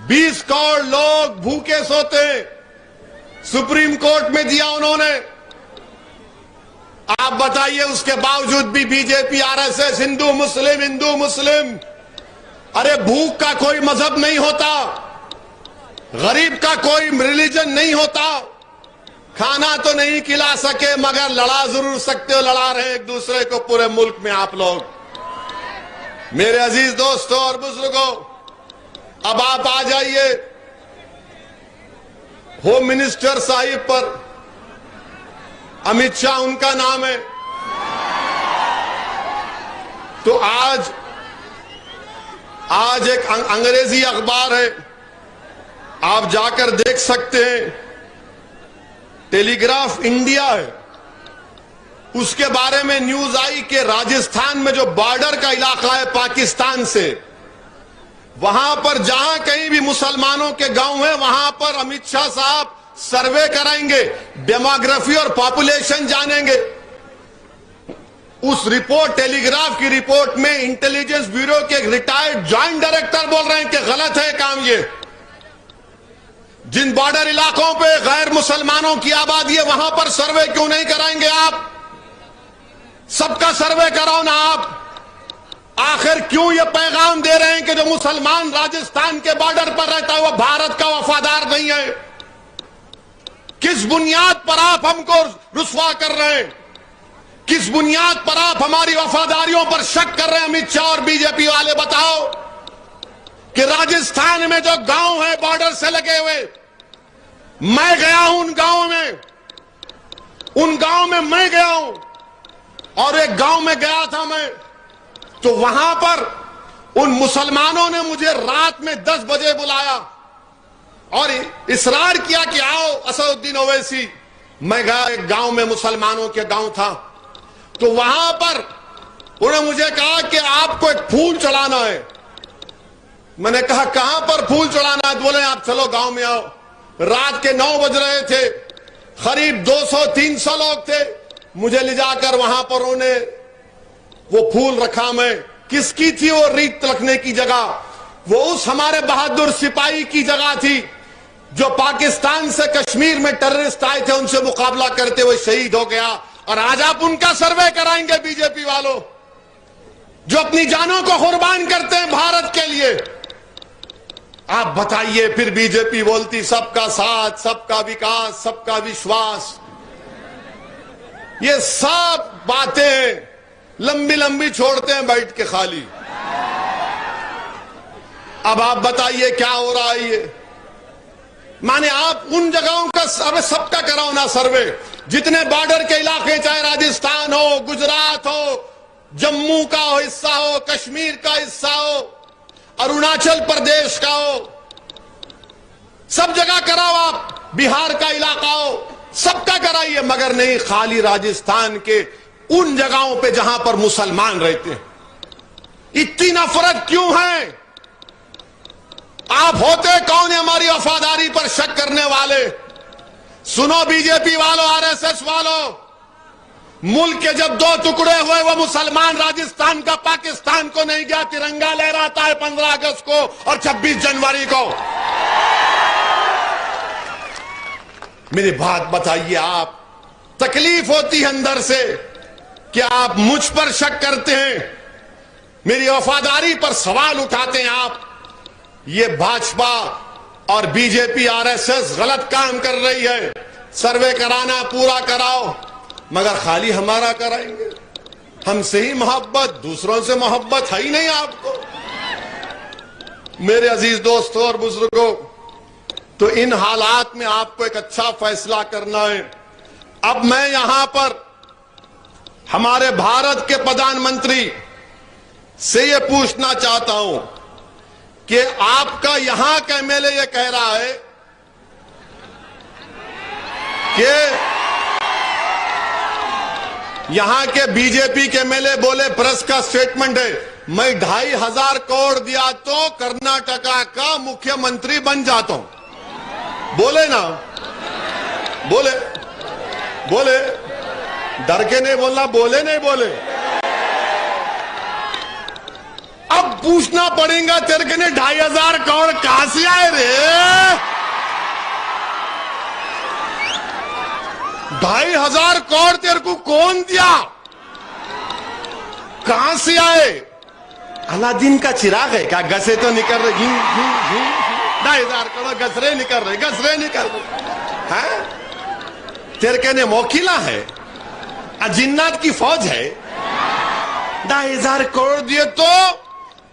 20 करोड़ लोग भूखे सोते हैं, सुप्रीम कोर्ट में दिया उन्होंने। आप बताइए, उसके बावजूद भी बीजेपी, आरएसएस, हिंदू मुस्लिम, अरे भूख का कोई मजहब नहीं होता, गरीब का कोई रिलीजन नहीं होता। खाना तो नहीं खिला सके मगर लड़ा जरूर सकते हो, लड़ा रहे एक दूसरे को पूरे मुल्क में आप लोग। मेरे अजीज दोस्तों और बुजुर्गों, अब आप आ जाइए होम मिनिस्टर साहिब पर। अमित शाह उनका नाम है। तो आज एक अंग्रेजी अखबार है, आप जाकर देख सकते हैं, टेलीग्राफ इंडिया है, उसके बारे में न्यूज आई कि राजस्थान में जो बॉर्डर का इलाका है पाकिस्तान से, वहां पर जहां कहीं भी मुसलमानों के गांव है वहां पर अमित शाह साहब सर्वे कराएंगे, डेमोग्राफी और पॉपुलेशन जानेंगे। उस रिपोर्ट, टेलीग्राफ की रिपोर्ट में इंटेलिजेंस ब्यूरो के रिटायर्ड जॉइंट डायरेक्टर बोल रहे हैं कि गलत है काम ये। जिन बॉर्डर इलाकों पे गैर मुसलमानों की आबादी है वहां पर सर्वे क्यों नहीं कराएंगे आप? सबका सर्वे कराओ ना आप। आखिर क्यों ये पैगाम दे रहे हैं कि जो मुसलमान राजस्थान के बॉर्डर पर रहता है वो भारत का वफादार नहीं है? किस बुनियाद पर आप हमको रुस्वा कर रहे हैं? किस बुनियाद पर आप हमारी वफादारियों पर शक कर रहे हैं? अमित शाह और बीजेपी वाले बताओ कि राजस्थान में जो गांव है बॉर्डर से लगे हुए, मैं गया हूं उन गांव में मैं गया हूं, और एक गांव में गया था मैं, तो वहां पर उन मुसलमानों ने मुझे रात में 10 बजे बुलाया और इसरार किया कि आओ असदुद्दीन ओवैसी। मैं गया एक गांव में, मुसलमानों के गांव था, तो वहां पर उन्होंने मुझे कहा कि आपको एक फूल चढ़ाना है। मैंने कहा कहां पर फूल चढ़ाना है? बोले आप चलो गांव में आओ। रात के 9 बज रहे थे, करीब 200-300 लोग थे। मुझे ले जाकर वहां पर उन्होंने वो फूल रखा। मैं किसकी थी वो रीत रखने की जगह? वो उस हमारे बहादुर सिपाही की जगह थी जो पाकिस्तान से कश्मीर में टेररिस्ट आए थे, उनसे मुकाबला करते हुए शहीद हो गया। और आज आप उनका सर्वे कराएंगे बीजेपी वालों, जो अपनी जानों को कुर्बान करते हैं भारत के लिए। आप बताइए, फिर बीजेपी बोलती सबका साथ, सबका विकास, सबका विश्वास। ये सब बातें लंबी लंबी छोड़ते हैं बैठ के खाली। अब आप बताइए क्या हो रहा है ये? माने आप उन जगहों का सर्वे, सबका कराओ ना सर्वे, जितने बॉर्डर के इलाके, चाहे राजस्थान हो, गुजरात हो, जम्मू का हो हिस्सा हो, कश्मीर का हिस्सा हो, अरुणाचल प्रदेश का हो, सब जगह कराओ आप, बिहार का इलाका हो, सबका कराइए, मगर नहीं खाली राजस्थान के उन जगहों पे जहां पर मुसलमान रहते हैं। इतनी नफरत क्यों है? आप होते कौन है हमारी वफादारी पर शक करने वाले? सुनो बीजेपी वालों, आरएसएस वालों, मुल्क के जब 2 टुकड़े हुए, वो मुसलमान राजस्थान का पाकिस्तान को नहीं गया, तिरंगा लहराता है 15 अगस्त को और 26 जनवरी को। मेरी बात बताइए, आप तकलीफ होती है अंदर से कि आप मुझ पर शक करते हैं, मेरी वफादारी पर सवाल उठाते हैं आप। ये भाजपा और बीजेपी, आरएसएस गलत काम कर रही है। सर्वे कराना पूरा कराओ, मगर खाली हमारा कराएंगे। हमसे ही मोहब्बत, दूसरों से मोहब्बत है ही नहीं आपको। मेरे अजीज दोस्तों और बुजुर्गों, तो इन हालात में आपको एक अच्छा फैसला करना है। अब मैं यहां पर हमारे भारत के प्रधानमंत्री से ये पूछना चाहता हूं कि आपका यहां का एमएलए ये कह रहा है कि यहां के बीजेपी के एमएलए बोले, प्रेस का स्टेटमेंट है, मैं 2,500 करोड़ दिया तो कर्नाटका का मुख्यमंत्री बन जाता हूं। बोले ना, बोले बोले, डर के नहीं बोलना, बोले नहीं बोले। अब पूछना पड़ेगा तेरे के ने 2,500 करोड़ कहां से आए रे? 2,500 करोड़ तेरे को कौन दिया? कहां से आए? अलादीन का चिराग है क्या? गसे तो निकल रहे, 2,500 करोड़ गसरे निकल रहे, गसरे निकल रहे हैं। तेरे कहने मोकिला है, जिन्नात की फौज है। 2,500 करोड़ दिए तो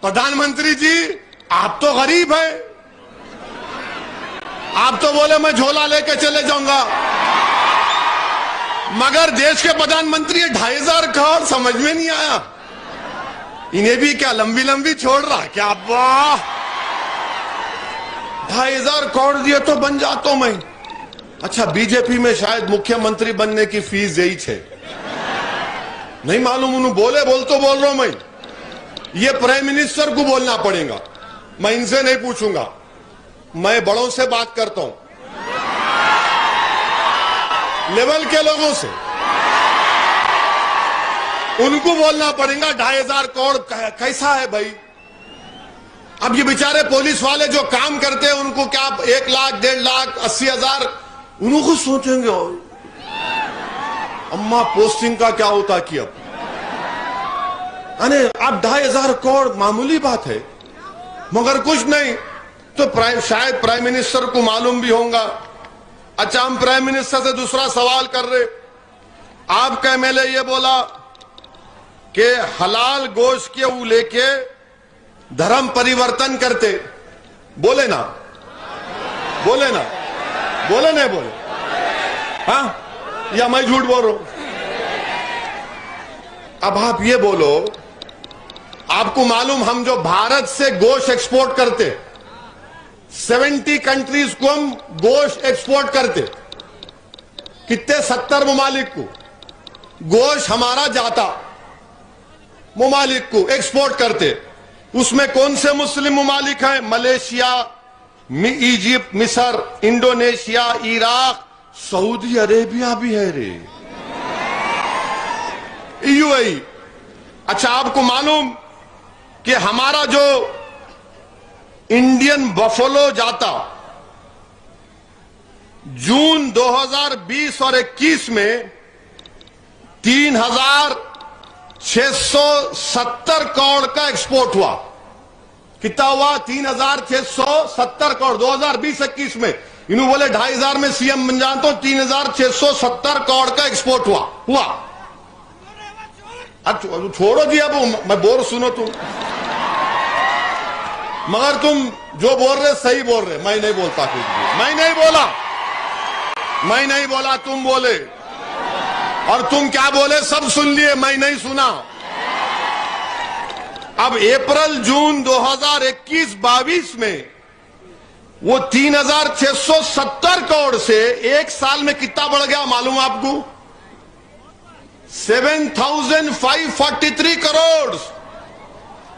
प्रधानमंत्री जी आप तो गरीब हैं, आप तो बोले मैं झोला लेके चले जाऊंगा, मगर देश के प्रधानमंत्री 2,500 करोड़ समझ में नहीं आया। इन्हें भी क्या लंबी लंबी छोड़ रहा क्या? वाह, 2,500 करोड़ दिए तो बन जाता हूं मैं। अच्छा, बीजेपी में शायद मुख्यमंत्री बनने की फीस यही है, नहीं मालूम। उन्होंने बोले, बोल रहा हूं मैं, ये प्राइम मिनिस्टर को बोलना पड़ेगा, मैं इनसे नहीं पूछूंगा, मैं बड़ों से बात करता हूं, लेवल के लोगों से, उनको बोलना पड़ेगा 2,500 करोड़ कैसा है भाई। अब ये बेचारे पुलिस वाले जो काम करते हैं उनको क्या 1 लाख, 1.5 लाख, 80,000, उनको सोचेंगे अम्मा पोस्टिंग का क्या होता कि अब अब 2,500 करोड़ मामूली बात है, मगर कुछ नहीं तो शायद प्राइम मिनिस्टर को मालूम भी होगा। अच्छा, हम प्राइम मिनिस्टर से दूसरा सवाल कर रहे, आपका एमएलए ये बोला कि हलाल गोश्त के वो लेके धर्म परिवर्तन करते, बोले ना, बोले ना, बोले नहीं बोले? हाँ, या मैं झूठ बोल रहा हूं? अब आप ये बोलो, आपको मालूम हम जो भारत से गोश्त एक्सपोर्ट करते, 70 कंट्रीज को हम गोश्त एक्सपोर्ट करते, कितने 70 ममालिक को गोश्त हमारा जाता, ममालिक को एक्सपोर्ट करते। उसमें कौन से मुस्लिम ममालिक हैं? मलेशिया, इजिप्ट, मिस्र, इंडोनेशिया, इराक, सऊदी अरेबिया भी है रे, यूएई। अच्छा, आपको मालूम कि हमारा जो इंडियन बफलो जाता जून 2020 और 21 में 3,670 करोड़ का एक्सपोर्ट हुआ। कितना हुआ? 3,670 करोड़ 2020-21 में। इन्होंने बोले 2,500 में सीएम बन जाता हूं, 3,670 करोड़ का एक्सपोर्ट हुआ। अब छोड़ो जी, अब मैं बोल, सुनो तुम, मगर तुम जो बोल रहे सही बोल रहे, मैं नहीं बोलता कुछ भी, मैं नहीं बोला, तुम बोले, और तुम क्या बोले सब सुन लिए, मैं नहीं सुना। अब अप्रैल जून 2021-22 में वो 3,670 करोड़ से एक साल में कितना बढ़ गया मालूम आपको? 7,543 करोड़,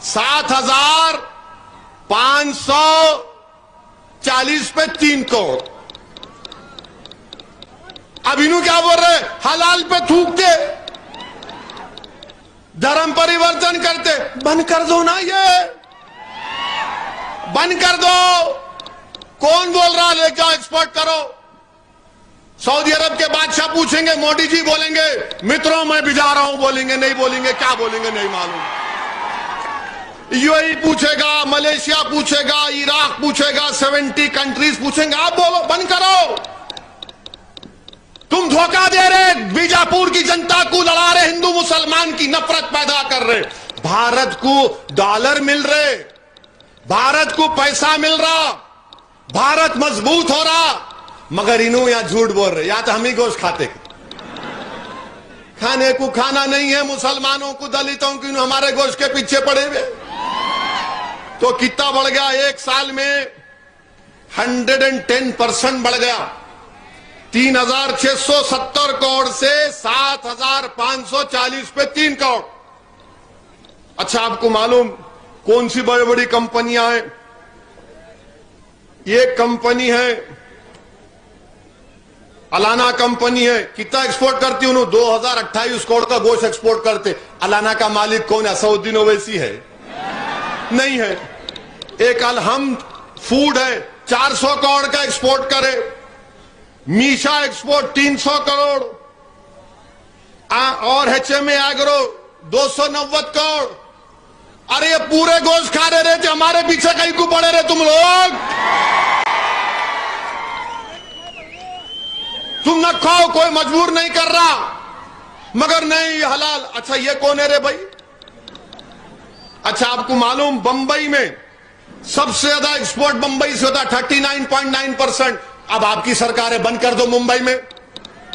7,540 पे 3 करोड़। अब इन्हों क्या बोल रहे? हलाल पे थूकते, धर्म परिवर्तन करते। बंद कर दो ना, ये बंद कर दो। कौन बोल रहा ले जाओ एक्सपोर्ट करो? सऊदी अरब के बादशाह पूछेंगे, मोदी जी बोलेंगे मित्रों मैं भी जा रहा हूं, बोलेंगे नहीं, बोलेंगे क्या बोलेंगे नहीं मालूम। यूएई पूछेगा, मलेशिया पूछेगा, इराक पूछेगा, 70 कंट्रीज पूछेंगे, आप बोलो बंद करो। तुम धोखा दे रहे, बीजापुर की जनता को लड़ा रहे, हिंदू मुसलमान की नफरत पैदा कर रहे। भारत को डॉलर मिल रहे, भारत को पैसा मिल रहा, भारत मजबूत हो रहा, मगर इन्हों यहां झूठ बोल रहे। या तो हम ही गोश्त खाते, खाने को खाना नहीं है मुसलमानों को, दलितों को, हमारे गोश्त के पीछे पड़े हुए। तो कितना बढ़ गया? एक साल में 110% बढ़ गया। 3670 करोड़ से 7540 पे 3 करोड़। अच्छा, आपको मालूम कौन सी बड़ी बड़ी कंपनियां हैं? ये कंपनी है अलाना कंपनी है। कितना एक्सपोर्ट करती उन्होंने? 2028 करोड़ का गोश्त एक्सपोर्ट करते। अलाना का मालिक कौन है? असउद्दीन ओवैसी है? नहीं है। एक अलहम्द फूड है, 400 करोड़ का एक्सपोर्ट करे। मीशा एक्सपोर्ट 300 करोड़ और एचएमए एग्रो 290 करोड़। अरे ये पूरे गोश्त खा रहे थे, हमारे पीछे कहीं को पड़े रहे तुम लोग। तुम न खाओ, कोई मजबूर नहीं कर रहा, मगर नहीं ये हलाल। अच्छा, ये कौन है रे भाई? अच्छा, आपको मालूम बंबई में सबसे ज्यादा एक्सपोर्ट बंबई से होता है, 39.9%। अब आपकी सरकार है, बंद कर दो मुंबई में,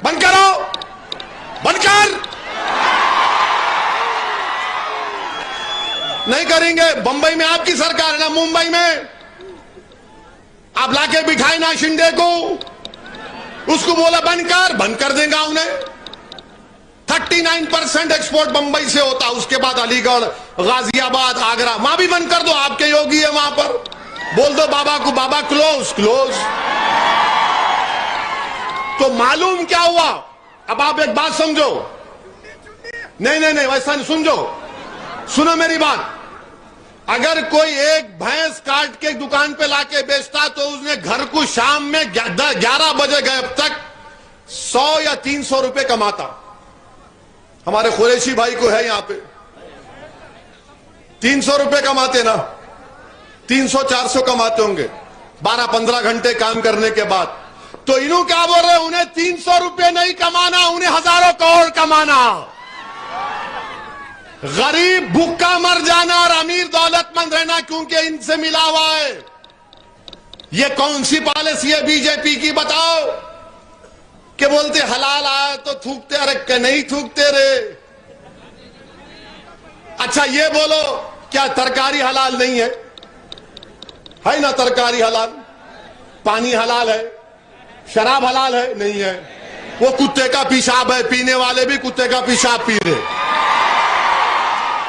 बंद करो, बंद कर। नहीं करेंगे। बंबई में आपकी सरकार है ना, मुंबई में आप लाके बिठाए ना शिंदे को, उसको बोला बंद कर देगा उन्हें। 39% एक्सपोर्ट बंबई से होता, उसके बाद अलीगढ़, गाजियाबाद, आगरा, वहां भी बंद कर दो। आपके योगी है वहां पर, बोल दो बाबा को, बाबा क्लोज। तो मालूम क्या हुआ? अब आप एक बात समझो। नहीं वैसा नहीं, सुनो मेरी बात। अगर कोई एक भैंस काट के दुकान पे लाके बेचता तो उसने घर को शाम में 11 बजे गए तक 100 या 300 रुपए कमाता। हमारे कुरैशी भाई को है यहां पे 300 रुपए कमाते ना, 300-400 कमाते होंगे 12-15 घंटे काम करने के बाद। तो इन्हों क्या बोल रहे? उन्हें 300 रुपए नहीं कमाना, उन्हें हजारों करोड़ कमाना। गरीब भूखा मर जाना और अमीर दौलतमंद रहना, क्योंकि इनसे मिला हुआ है। ये कौन सी पॉलिसी है बीजेपी की बताओ? कि बोलते हलाल आया तो थूकते, अरे नहीं थूकते रे। अच्छा, ये बोलो, क्या तरकारी हलाल नहीं है? है ना तरकारी हलाल, पानी हलाल है, शराब हलाल है? नहीं है। वो कुत्ते का पेशाब है, पीने वाले भी कुत्ते का पेशाब पी रहे।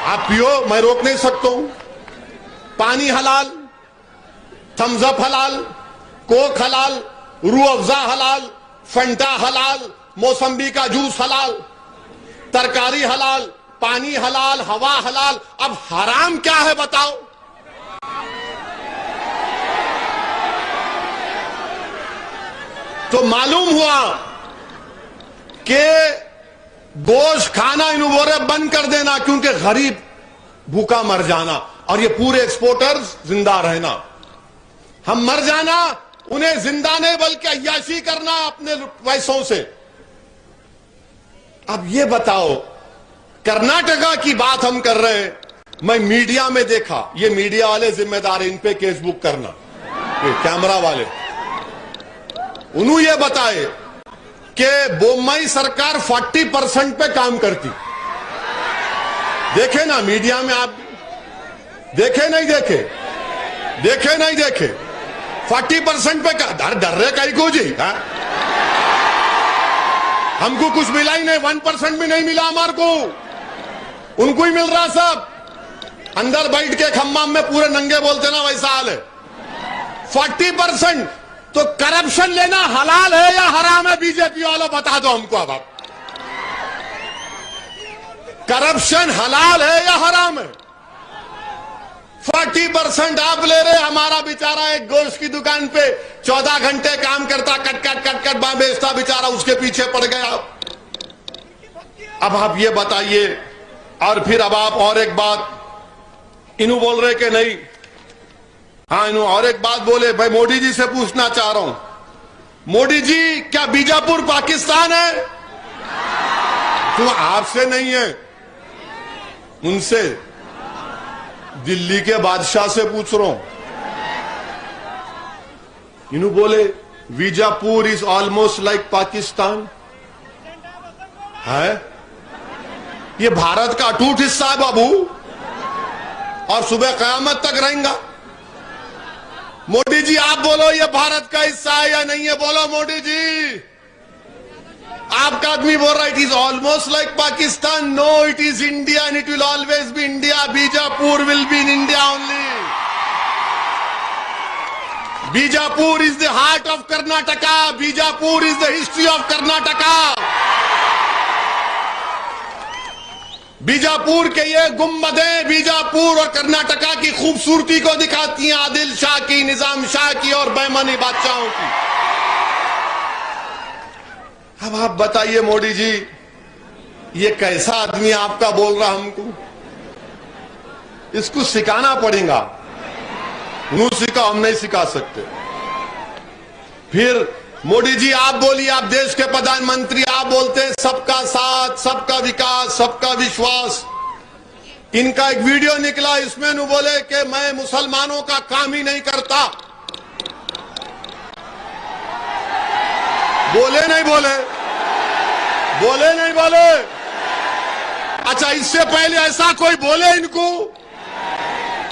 आप पियो, मैं रोक नहीं सकता हूं। पानी हलाल, थम्स अप हलाल, कोक हलाल, रूह अफ़ज़ा हलाल, फंटा हलाल, मौसम्बी का जूस हलाल, तरकारी हलाल, पानी हलाल, हवा हलाल। अब हराम क्या है बताओ? तो मालूम हुआ कि गोश्त खाना इन्होंने बोल रहे बंद कर देना, क्योंकि गरीब भूखा मर जाना और ये पूरे एक्सपोर्टर्स जिंदा रहना। हम मर जाना, उन्हें जिंदा नहीं बल्कि अय्याशी करना अपने पैसों से। अब ये बताओ, कर्नाटका की बात हम कर रहे हैं, मैं मीडिया में देखा, ये मीडिया वाले जिम्मेदार, इन पे केस बुक करना, ये कैमरा वाले। उन्होंने ये बताए कि बोम्मई सरकार 40% पे काम करती। देखे ना मीडिया में आप? देखे नहीं देखे? 40% पे डर रहे कहीं को जी? हमको कुछ मिला ही नहीं, 1% भी नहीं मिला हमारे को, उनको ही मिल रहा सब। अंदर बैठ के खम्माम में पूरे नंगे बोलते ना, वैसा हाल है। 40%। तो करप्शन लेना हलाल है या हराम है? बीजेपी वालों बता दो हमको। अब आप, करप्शन हलाल है या हराम है? 40% आप ले रहे। हमारा बेचारा एक गोश्त की दुकान पे 14 घंटे काम करता, कट बेचता, बेचारा उसके पीछे पड़ गया। अब आप ये बताइए। और फिर अब आप और एक बात, इन्हों बोल रहे कि नहीं, हाँ इन्हों और एक बात बोले, भाई मोदी जी से पूछना चाह रहा हूं मोदी जी, क्या बीजापुर पाकिस्तान है? तो आपसे नहीं है, उनसे, दिल्ली के बादशाह से पूछ रहा हूं। इन्हों बोले Bijapur is almost like Pakistan है। ये भारत का अटूट हिस्सा है बाबू, और सुबह कयामत तक रहेगा। मोदी जी आप बोलो, ये भारत का हिस्सा है या नहीं है? बोलो मोदी जी। आपका आदमी बोल रहा है it is almost like Pakistan. No, it is India and it will always be India. Bijapur will be in India only. Bijapur is the heart of Karnataka. Bijapur is the history of Karnataka. Bijapur के ये गुम्बदें बीजापुर और कर्नाटका की खूबसूरती को दिखाती हैं, आदिल शाह की, निजाम शाह की और बैमानी बादशाहों की। अब आप बताइए मोदी जी, ये कैसा आदमी आपका बोल रहा हमको? इसको सिखाना पड़ेगा। उन्होंने सिखा, हम नहीं सिखा सकते। फिर मोदी जी आप बोलिए, आप देश के प्रधानमंत्री, आप बोलते हैं सबका साथ, सबका विकास, सबका विश्वास। इनका एक वीडियो निकला, इसमें नु बोले कि मैं मुसलमानों का काम ही नहीं करता। बोले नहीं बोले? बोले नहीं बोले? अच्छा, इससे पहले ऐसा कोई बोले इनको?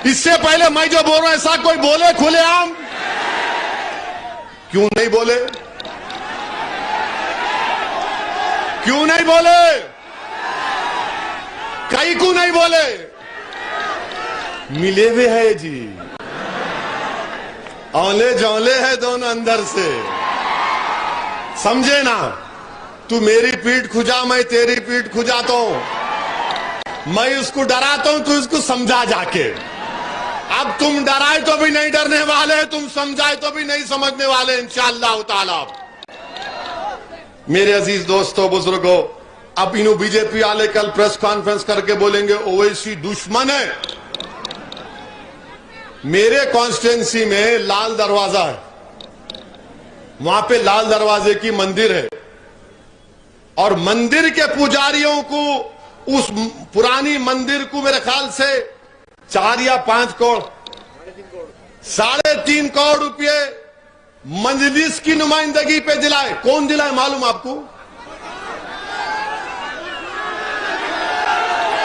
इससे पहले मैं जो बोल रहा हूं ऐसा कोई बोले खुलेआम? क्यों नहीं बोले? क्यों नहीं बोले? कई को नहीं बोले? मिले हुए है जी, औले जौले है दोनों अंदर से, समझे ना? तू मेरी पीठ खुजा, मैं तेरी पीठ खुजाता हूं। मैं उसको डराता हूं, तू इसको समझा जाके। अब तुम डराए तो भी नहीं डरने वाले, तुम समझाए तो भी नहीं समझने वाले इंशाअल्लाह ताला। मेरे अजीज दोस्तों, बुजुर्गों, अब इन्हों बीजेपी वाले कल प्रेस कॉन्फ्रेंस करके बोलेंगे ओवैसी दुश्मन है। मेरे कॉन्स्टिट्यूंसी में लाल दरवाजा है, वहां पे लाल दरवाजे की मंदिर है, और मंदिर के पुजारियों को, उस पुरानी मंदिर को मेरे ख्याल से 4 या 5 करोड़, 3.5 करोड़ रुपए मजलिस की नुमाइंदगी पे दिलाए। कौन दिलाए मालूम आपको?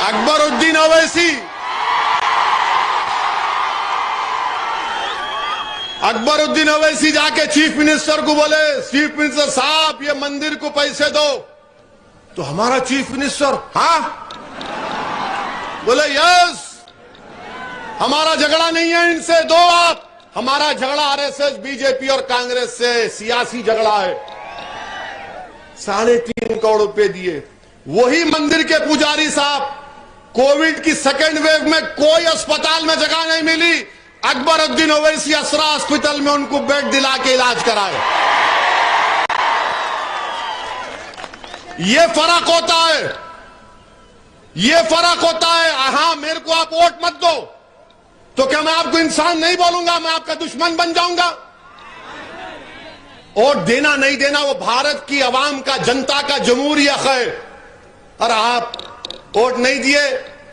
अकबरुद्दीन ओवैसी। अकबरुद्दीन ओवैसी जाके चीफ मिनिस्टर को बोले, चीफ मिनिस्टर साहब ये मंदिर को पैसे दो। तो हमारा चीफ मिनिस्टर, हाँ, बोले यस, हमारा झगड़ा नहीं है इनसे, दो आप। हमारा झगड़ा आरएसएस, बीजेपी और कांग्रेस से सियासी झगड़ा है। 3.5 करोड़ रुपए दिए। वही मंदिर के पुजारी साहब, कोविड की सेकेंड वेव में कोई अस्पताल में जगह नहीं मिली, अकबरुद्दीन ओवैसी असरा हॉस्पिटल में उनको बेड दिला के इलाज कराए। ये फर्क होता है, ये फर्क होता है। हाँ, मेरे को आप वोट मत दो तो क्या मैं आपको इंसान नहीं बोलूंगा? मैं आपका दुश्मन बन जाऊंगा? वोट देना नहीं देना वो भारत की आवाम का, जनता का जमहूरी हक है। और आप वोट नहीं दिए,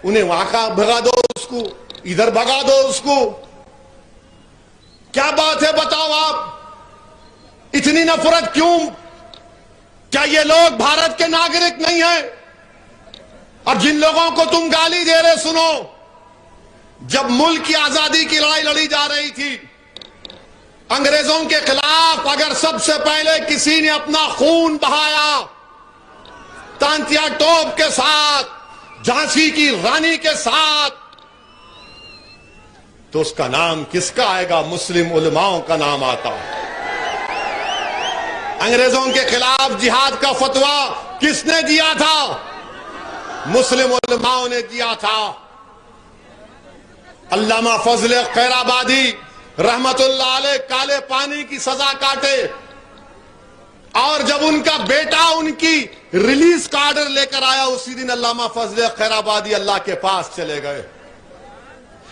उन्हें वहां का भगा दो, उसको इधर भगा दो उसको। क्या बात है बताओ आप? इतनी नफरत क्यों? क्या ये लोग भारत के नागरिक नहीं हैं? और जिन लोगों को तुम गाली दे रहे, सुनो, जब मुल्क की आजादी की लड़ाई लड़ी जा रही थी अंग्रेजों के खिलाफ, अगर सबसे पहले किसी ने अपना खून बहाया तांतिया टोप के साथ, झांसी की रानी के साथ, तो उसका नाम किसका आएगा? मुस्लिम उलमाओं का नाम आता। अंग्रेजों के खिलाफ जिहाद का फतवा किसने दिया था? मुस्लिम उलमाओं ने दिया था। अल्लामा फजल खैराबादी रहमतुल्लाह अलैह काले पानी की सजा काटे, और जब उनका बेटा उनकी रिलीज का ऑर्डर लेकर आया, उसी दिन अल्लामा फजल खैराबादी अल्लाह के पास चले गए।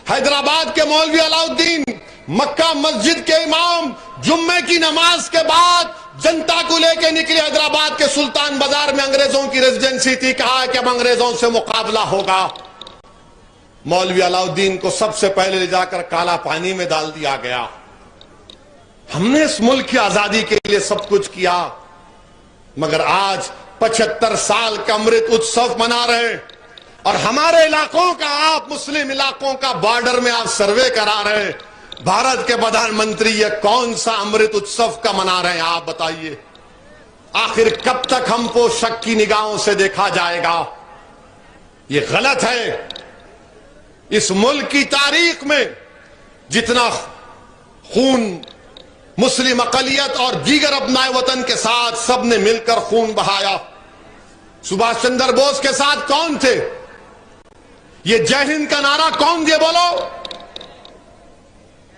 हैदराबाद के मौलवी अलाउद्दीन, मक्का मस्जिद के इमाम, जुम्मे की नमाज के बाद जनता को लेके निकले। हैदराबाद के सुल्तान बाजार में अंग्रेजों की रेजिडेंसी थी। कहा कि अब अंग्रेजों से मुकाबला होगा। मौलवी अलाउद्दीन को सबसे पहले ले जाकर काला पानी में डाल दिया गया। हमने इस मुल्क की आजादी के लिए सब कुछ किया, मगर आज 75 साल का अमृत उत्सव मना रहे हैं और हमारे इलाकों का, आप मुस्लिम इलाकों का बॉर्डर में आप सर्वे करा रहे हैं। भारत के प्रधानमंत्री ये कौन सा अमृत उत्सव का मना रहे हैं, आप बताइए। आखिर कब तक हमको शक की निगाहों से देखा जाएगा? ये गलत है। इस मुल्क की तारीख में जितना खून मुस्लिम अकलियत और दीगर अपनाए वतन के साथ सबने मिलकर खून बहाया, सुभाष चंद्र बोस के साथ कौन थे? ये जय हिंद का नारा कौन दिए? बोलो,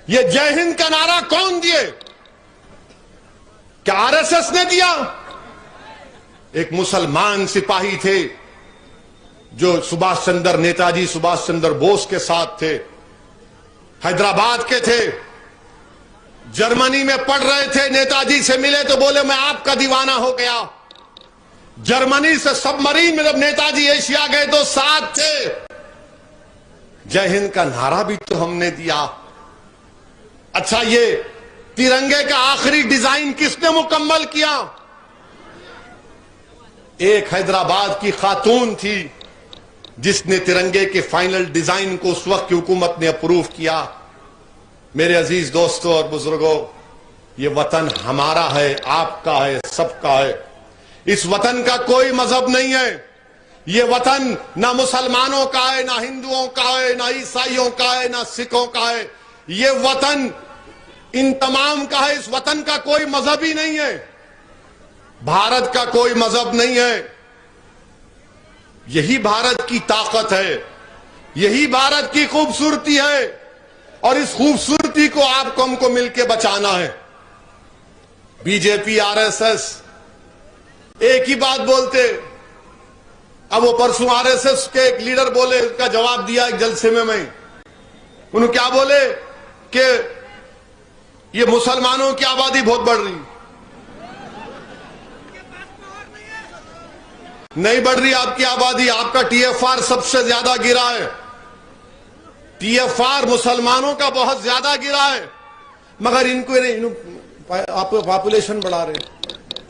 ये जय हिंद का नारा कौन दिए? क्या आरएसएस ने दिया? एक मुसलमान सिपाही थे जो नेताजी सुभाष चंद्र बोस के साथ थे, हैदराबाद के थे, जर्मनी में पढ़ रहे थे। नेताजी से मिले तो बोले मैं आपका दीवाना हो गया। जर्मनी से सबमरीन में जब नेताजी एशिया गए तो साथ थे। जय हिंद का नारा भी तो हमने दिया। अच्छा, ये तिरंगे का आखिरी डिजाइन किसने मुकम्मल किया? एक हैदराबाद की खातून थी जिसने तिरंगे के फाइनल डिजाइन को उस वक्त की हुकूमत ने अप्रूव किया। मेरे अजीज दोस्तों और बुजुर्गों, ये वतन हमारा है, आपका है, सबका है। इस वतन का कोई मजहब नहीं है। ये वतन ना मुसलमानों का है, ना हिंदुओं का है, ना ईसाइयों का है, ना सिखों का है। ये वतन इन तमाम का है। इस वतन का कोई मजहब ही नहीं है। भारत का कोई मजहब नहीं है। यही भारत की ताकत है, यही भारत की खूबसूरती है और इस खूबसूरती को आपको हमको मिलकर बचाना है। बीजेपी आरएसएस एक ही बात बोलते। अब वो परसों आरएसएस के एक लीडर बोले, उसका जवाब दिया एक जलसे में मैं। उन्होंने क्या बोले कि ये मुसलमानों की आबादी बहुत बढ़ रही। नहीं बढ़ रही आपकी आबादी, आपका टीएफआर सबसे ज्यादा गिरा है। टीएफआर मुसलमानों का बहुत ज्यादा गिरा है, मगर इनको आप पॉपुलेशन बढ़ा रहे,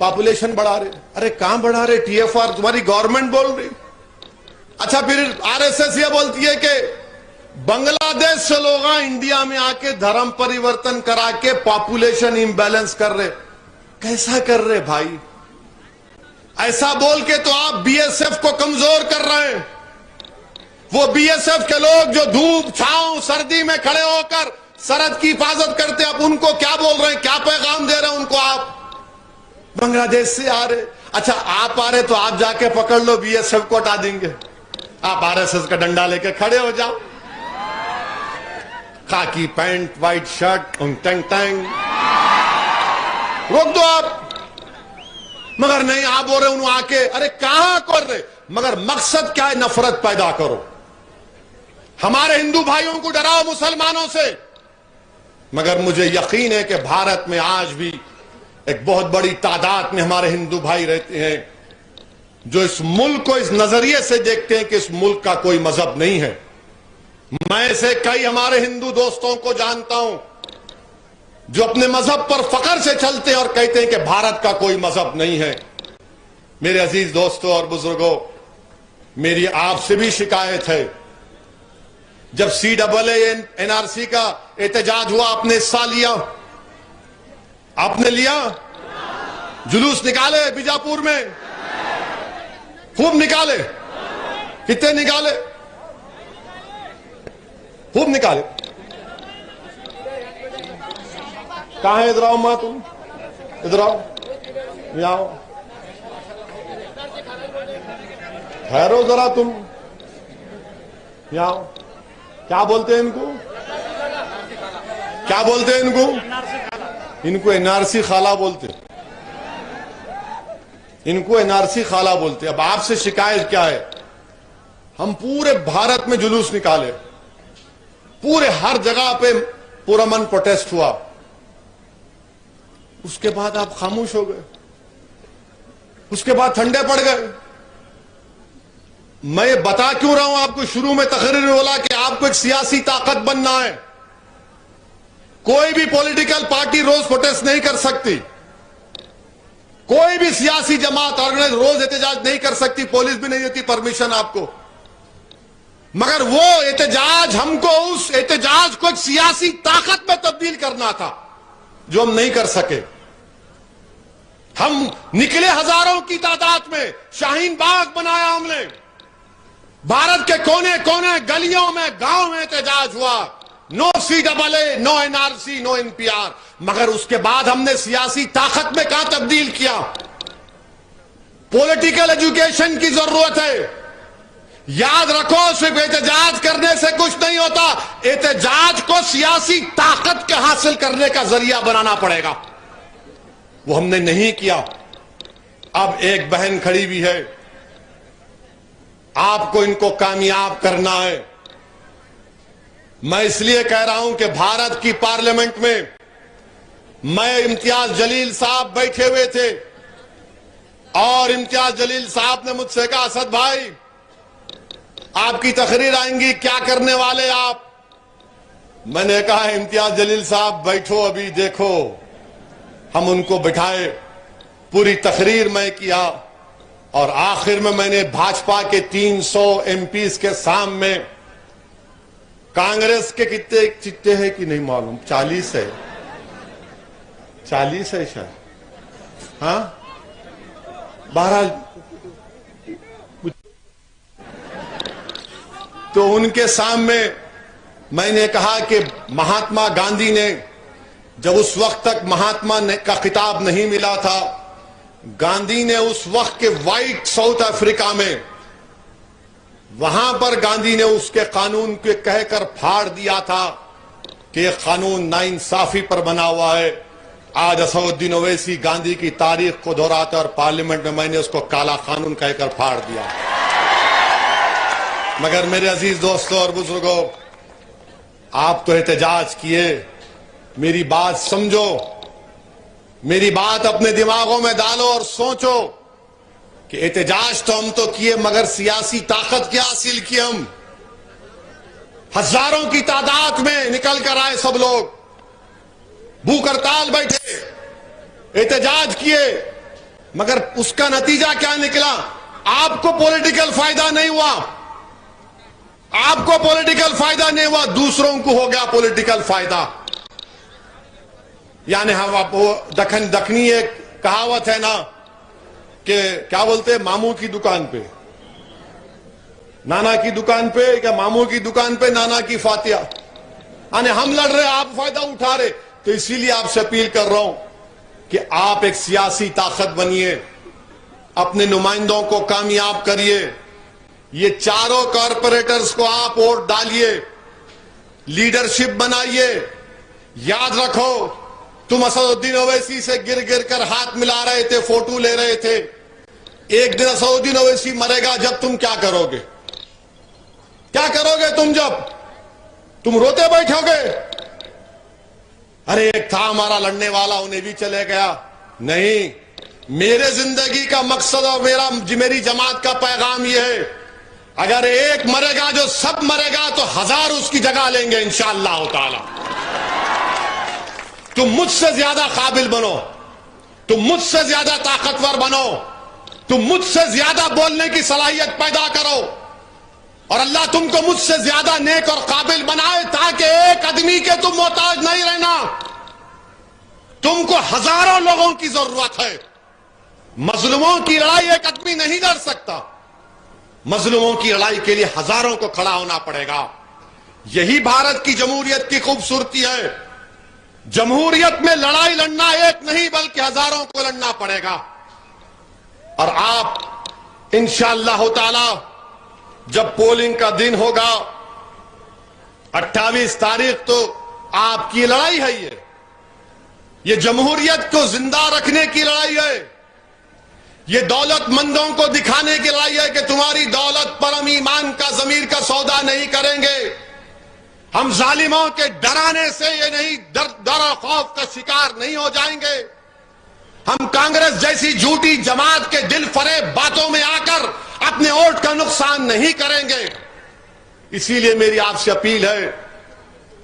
पॉपुलेशन बढ़ा रहे। अरे कहां बढ़ा रहे? टीएफआर तुम्हारी गवर्नमेंट बोल रही। अच्छा, फिर आरएसएस ये बोलती है कि बांग्लादेश से लोग इंडिया में आके धर्म परिवर्तन करा के पॉपुलेशन इंबैलेंस कर रहे। कैसा कर रहे भाई? ऐसा बोल के तो आप बीएसएफ को कमजोर कर रहे हैं। वो बीएसएफ के लोग जो धूप छांव सर्दी में खड़े होकर सरहद की हिफाजत करते, आप उनको क्या बोल रहे हैं? क्या पैगाम दे रहे हैं उनको? आप बांग्लादेश से आ रहे। अच्छा, आप आ रहे तो आप जाके पकड़ लो, बीएसएफ को हटा देंगे। आप आरएसएस का डंडा लेके खड़े हो जाओ, खाकी पैंट, व्हाइट शर्ट, टंग टंग, रोक दो आप। मगर नहीं, आप बोल रहे उन्होंने आके, अरे कहां कर रहे? मगर मकसद क्या है? नफरत पैदा करो, हमारे हिंदू भाइयों को डराओ मुसलमानों से। मगर मुझे यकीन है कि भारत में आज भी एक बहुत बड़ी तादाद में हमारे हिंदू भाई रहते हैं जो इस मुल्क को इस नजरिए से देखते हैं कि इस मुल्क का कोई मजहब नहीं है। मैं ऐसे कई हमारे हिंदू दोस्तों को जानता हूं जो अपने मजहब पर फख्र से चलते हैं और कहते हैं कि भारत का कोई मजहब नहीं है। मेरे अजीज दोस्तों और बुजुर्गों, मेरी आपसे भी शिकायत है, जब CAA NRC का एहतजाज हुआ, आपने हिस्सा लिया? आपने लिया? जुलूस निकाले बीजापुर में? खूब निकाले। कितने निकाले? खूब निकाले। कहां है? इधर आओ मां, तुम इधर आओ, यहाँ आओ, ठहरो जरा, तुम यहाँ आओ। क्या बोलते हैं इनको? क्या बोलते हैं इनको? इनको एनआरसी खाला बोलते, इनको एनआरसी खाला बोलते। अब आपसे शिकायत क्या है? हम पूरे भारत में जुलूस निकाले, पूरे हर जगह पे पुरअमन प्रोटेस्ट हुआ, उसके बाद आप खामोश हो गए, उसके बाद ठंडे पड़ गए। मैं बता क्यों रहा हूं आपको, शुरू में तकरीर में बोला कि आपको एक सियासी ताकत बनना है। कोई भी पॉलिटिकल पार्टी रोज प्रोटेस्ट नहीं कर सकती, कोई भी सियासी जमात ऑर्गेनाइज रोज एहतजाज नहीं कर सकती, पुलिस भी नहीं देती परमिशन आपको। मगर वो एहतजाज, हमको उस एहतजाज को एक सियासी ताकत में तब्दील करना था, जो हम नहीं कर सके। हम निकले हजारों की तादाद में, शाहीन बाग बनाया हमने, भारत के कोने कोने गलियों में, गांव में एहतजाज हुआ, no CAA, no NRC, no NPR। मगर उसके बाद हमने सियासी ताकत में कहां तब्दील किया? पॉलिटिकल एजुकेशन की जरूरत है। याद रखो, सिर्फ एहतजाज करने से कुछ नहीं होता, एहतजाज को सियासी ताकत के हासिल करने का जरिया बनाना पड़ेगा। वो हमने नहीं किया। अब एक बहन खड़ी भी है, आपको इनको कामयाब करना है। मैं इसलिए कह रहा हूं कि भारत की पार्लियामेंट में मैं इम्तियाज जलील साहब बैठे हुए थे और इम्तियाज जलील साहब ने मुझसे कहा, असद भाई आपकी तकरीर आएंगी, क्या करने वाले आप? मैंने कहा, इम्तियाज जलील साहब बैठो, अभी देखो। हम उनको बिठाए, पूरी तकरीर मैं किया और आखिर में मैंने भाजपा के 300 MPs के सामने, कांग्रेस के कितने चिट्टे हैं कि नहीं मालूम, 40 है, 40 है शायद, हाँ 12, तो उनके सामने मैंने कहा कि महात्मा गांधी ने, जब उस वक्त तक महात्मा का खिताब नहीं मिला था, गांधी ने उस वक्त के व्हाइट साउथ अफ्रीका में, वहां पर गांधी ने उसके कानून के कहकर फाड़ दिया था कि यह कानून नाइंसाफी पर बना हुआ है। आज असदुद्दीन ओवैसी गांधी की तारीख को दोहराते और पार्लियामेंट में मैंने उसको काला कानून कहकर फाड़ दिया। मगर मेरे अजीज दोस्तों और बुजुर्गों, आप तो एहतजाज किए, मेरी बात समझो, मेरी बात अपने दिमागों में डालो और सोचो कि एहतजाज तो हम तो किए, मगर सियासी ताकत क्या हासिल की? हम हजारों की तादाद में निकल कर आए, सब लोग भूख हड़ताल बैठे, एहतजाज किए, मगर उसका नतीजा क्या निकला? आपको पॉलिटिकल फायदा नहीं हुआ, आपको पॉलिटिकल फायदा नहीं हुआ, दूसरों को हो गया पॉलिटिकल फायदा। यानी हम वो दखनी एक कहावत है ना कि क्या बोलते हैं, मामू की दुकान पे नाना की दुकान पे, क्या मामू की दुकान पे नाना की फातिया। यानी हम लड़ रहे, आप फायदा उठा रहे। तो इसीलिए आपसे अपील कर रहा हूं कि आप एक सियासी ताकत बनिए, अपने नुमाइंदों को कामयाब करिए, ये चारों कॉरपोरेटर्स को आप वोट डालिए, लीडरशिप बनाइए। याद रखो, तुम असदुद्दीन ओवैसी से गिर गिर कर हाथ मिला रहे थे, फोटो ले रहे थे। एक दिन असदुद्दीन ओवैसी मरेगा, जब तुम क्या करोगे? क्या करोगे तुम? जब तुम रोते बैठोगे, अरे एक था हमारा लड़ने वाला, उन्हें भी चले गया। नहीं, मेरे जिंदगी का मकसद और मेरी जमात का पैगाम यह है, अगर एक मरेगा जो सब मरेगा, तो 1000 उसकी जगह लेंगे इंशाअल्लाह ताला। तुम मुझसे ज्यादा काबिल बनो, तुम मुझसे ज्यादा ताकतवर बनो, तुम मुझसे ज्यादा बोलने की सलाहियत पैदा करो और अल्लाह तुमको मुझसे ज्यादा नेक और काबिल बनाए, ताकि एक आदमी के तुम मोहताज नहीं रहना। तुमको हजारों लोगों की जरूरत है। मजलूमों की लड़ाई एक आदमी नहीं लड़ सकता, मजलूमों की लड़ाई के लिए हजारों को खड़ा होना पड़ेगा। यही भारत की जमहूरियत की खूबसूरती है। जमहूरियत में लड़ाई लड़ना एक नहीं बल्कि हजारों को लड़ना पड़ेगा। और आप इंशाअल्लाह ताला जब पोलिंग का दिन होगा 28 तारीख, तो आपकी लड़ाई है, ये जमहूरियत को जिंदा रखने की लड़ाई है। ये दौलतमंदों को दिखाने की लड़ाई है कि तुम्हारी दौलत पर हम ईमान का, जमीर का सौदा नहीं करेंगे। हम जालिमों के डराने से ये नहीं, डर और खौफ का शिकार नहीं हो जाएंगे। हम कांग्रेस जैसी झूठी जमात के दिल फरेब बातों में आकर अपने वोट का नुकसान नहीं करेंगे। इसीलिए मेरी आपसे अपील है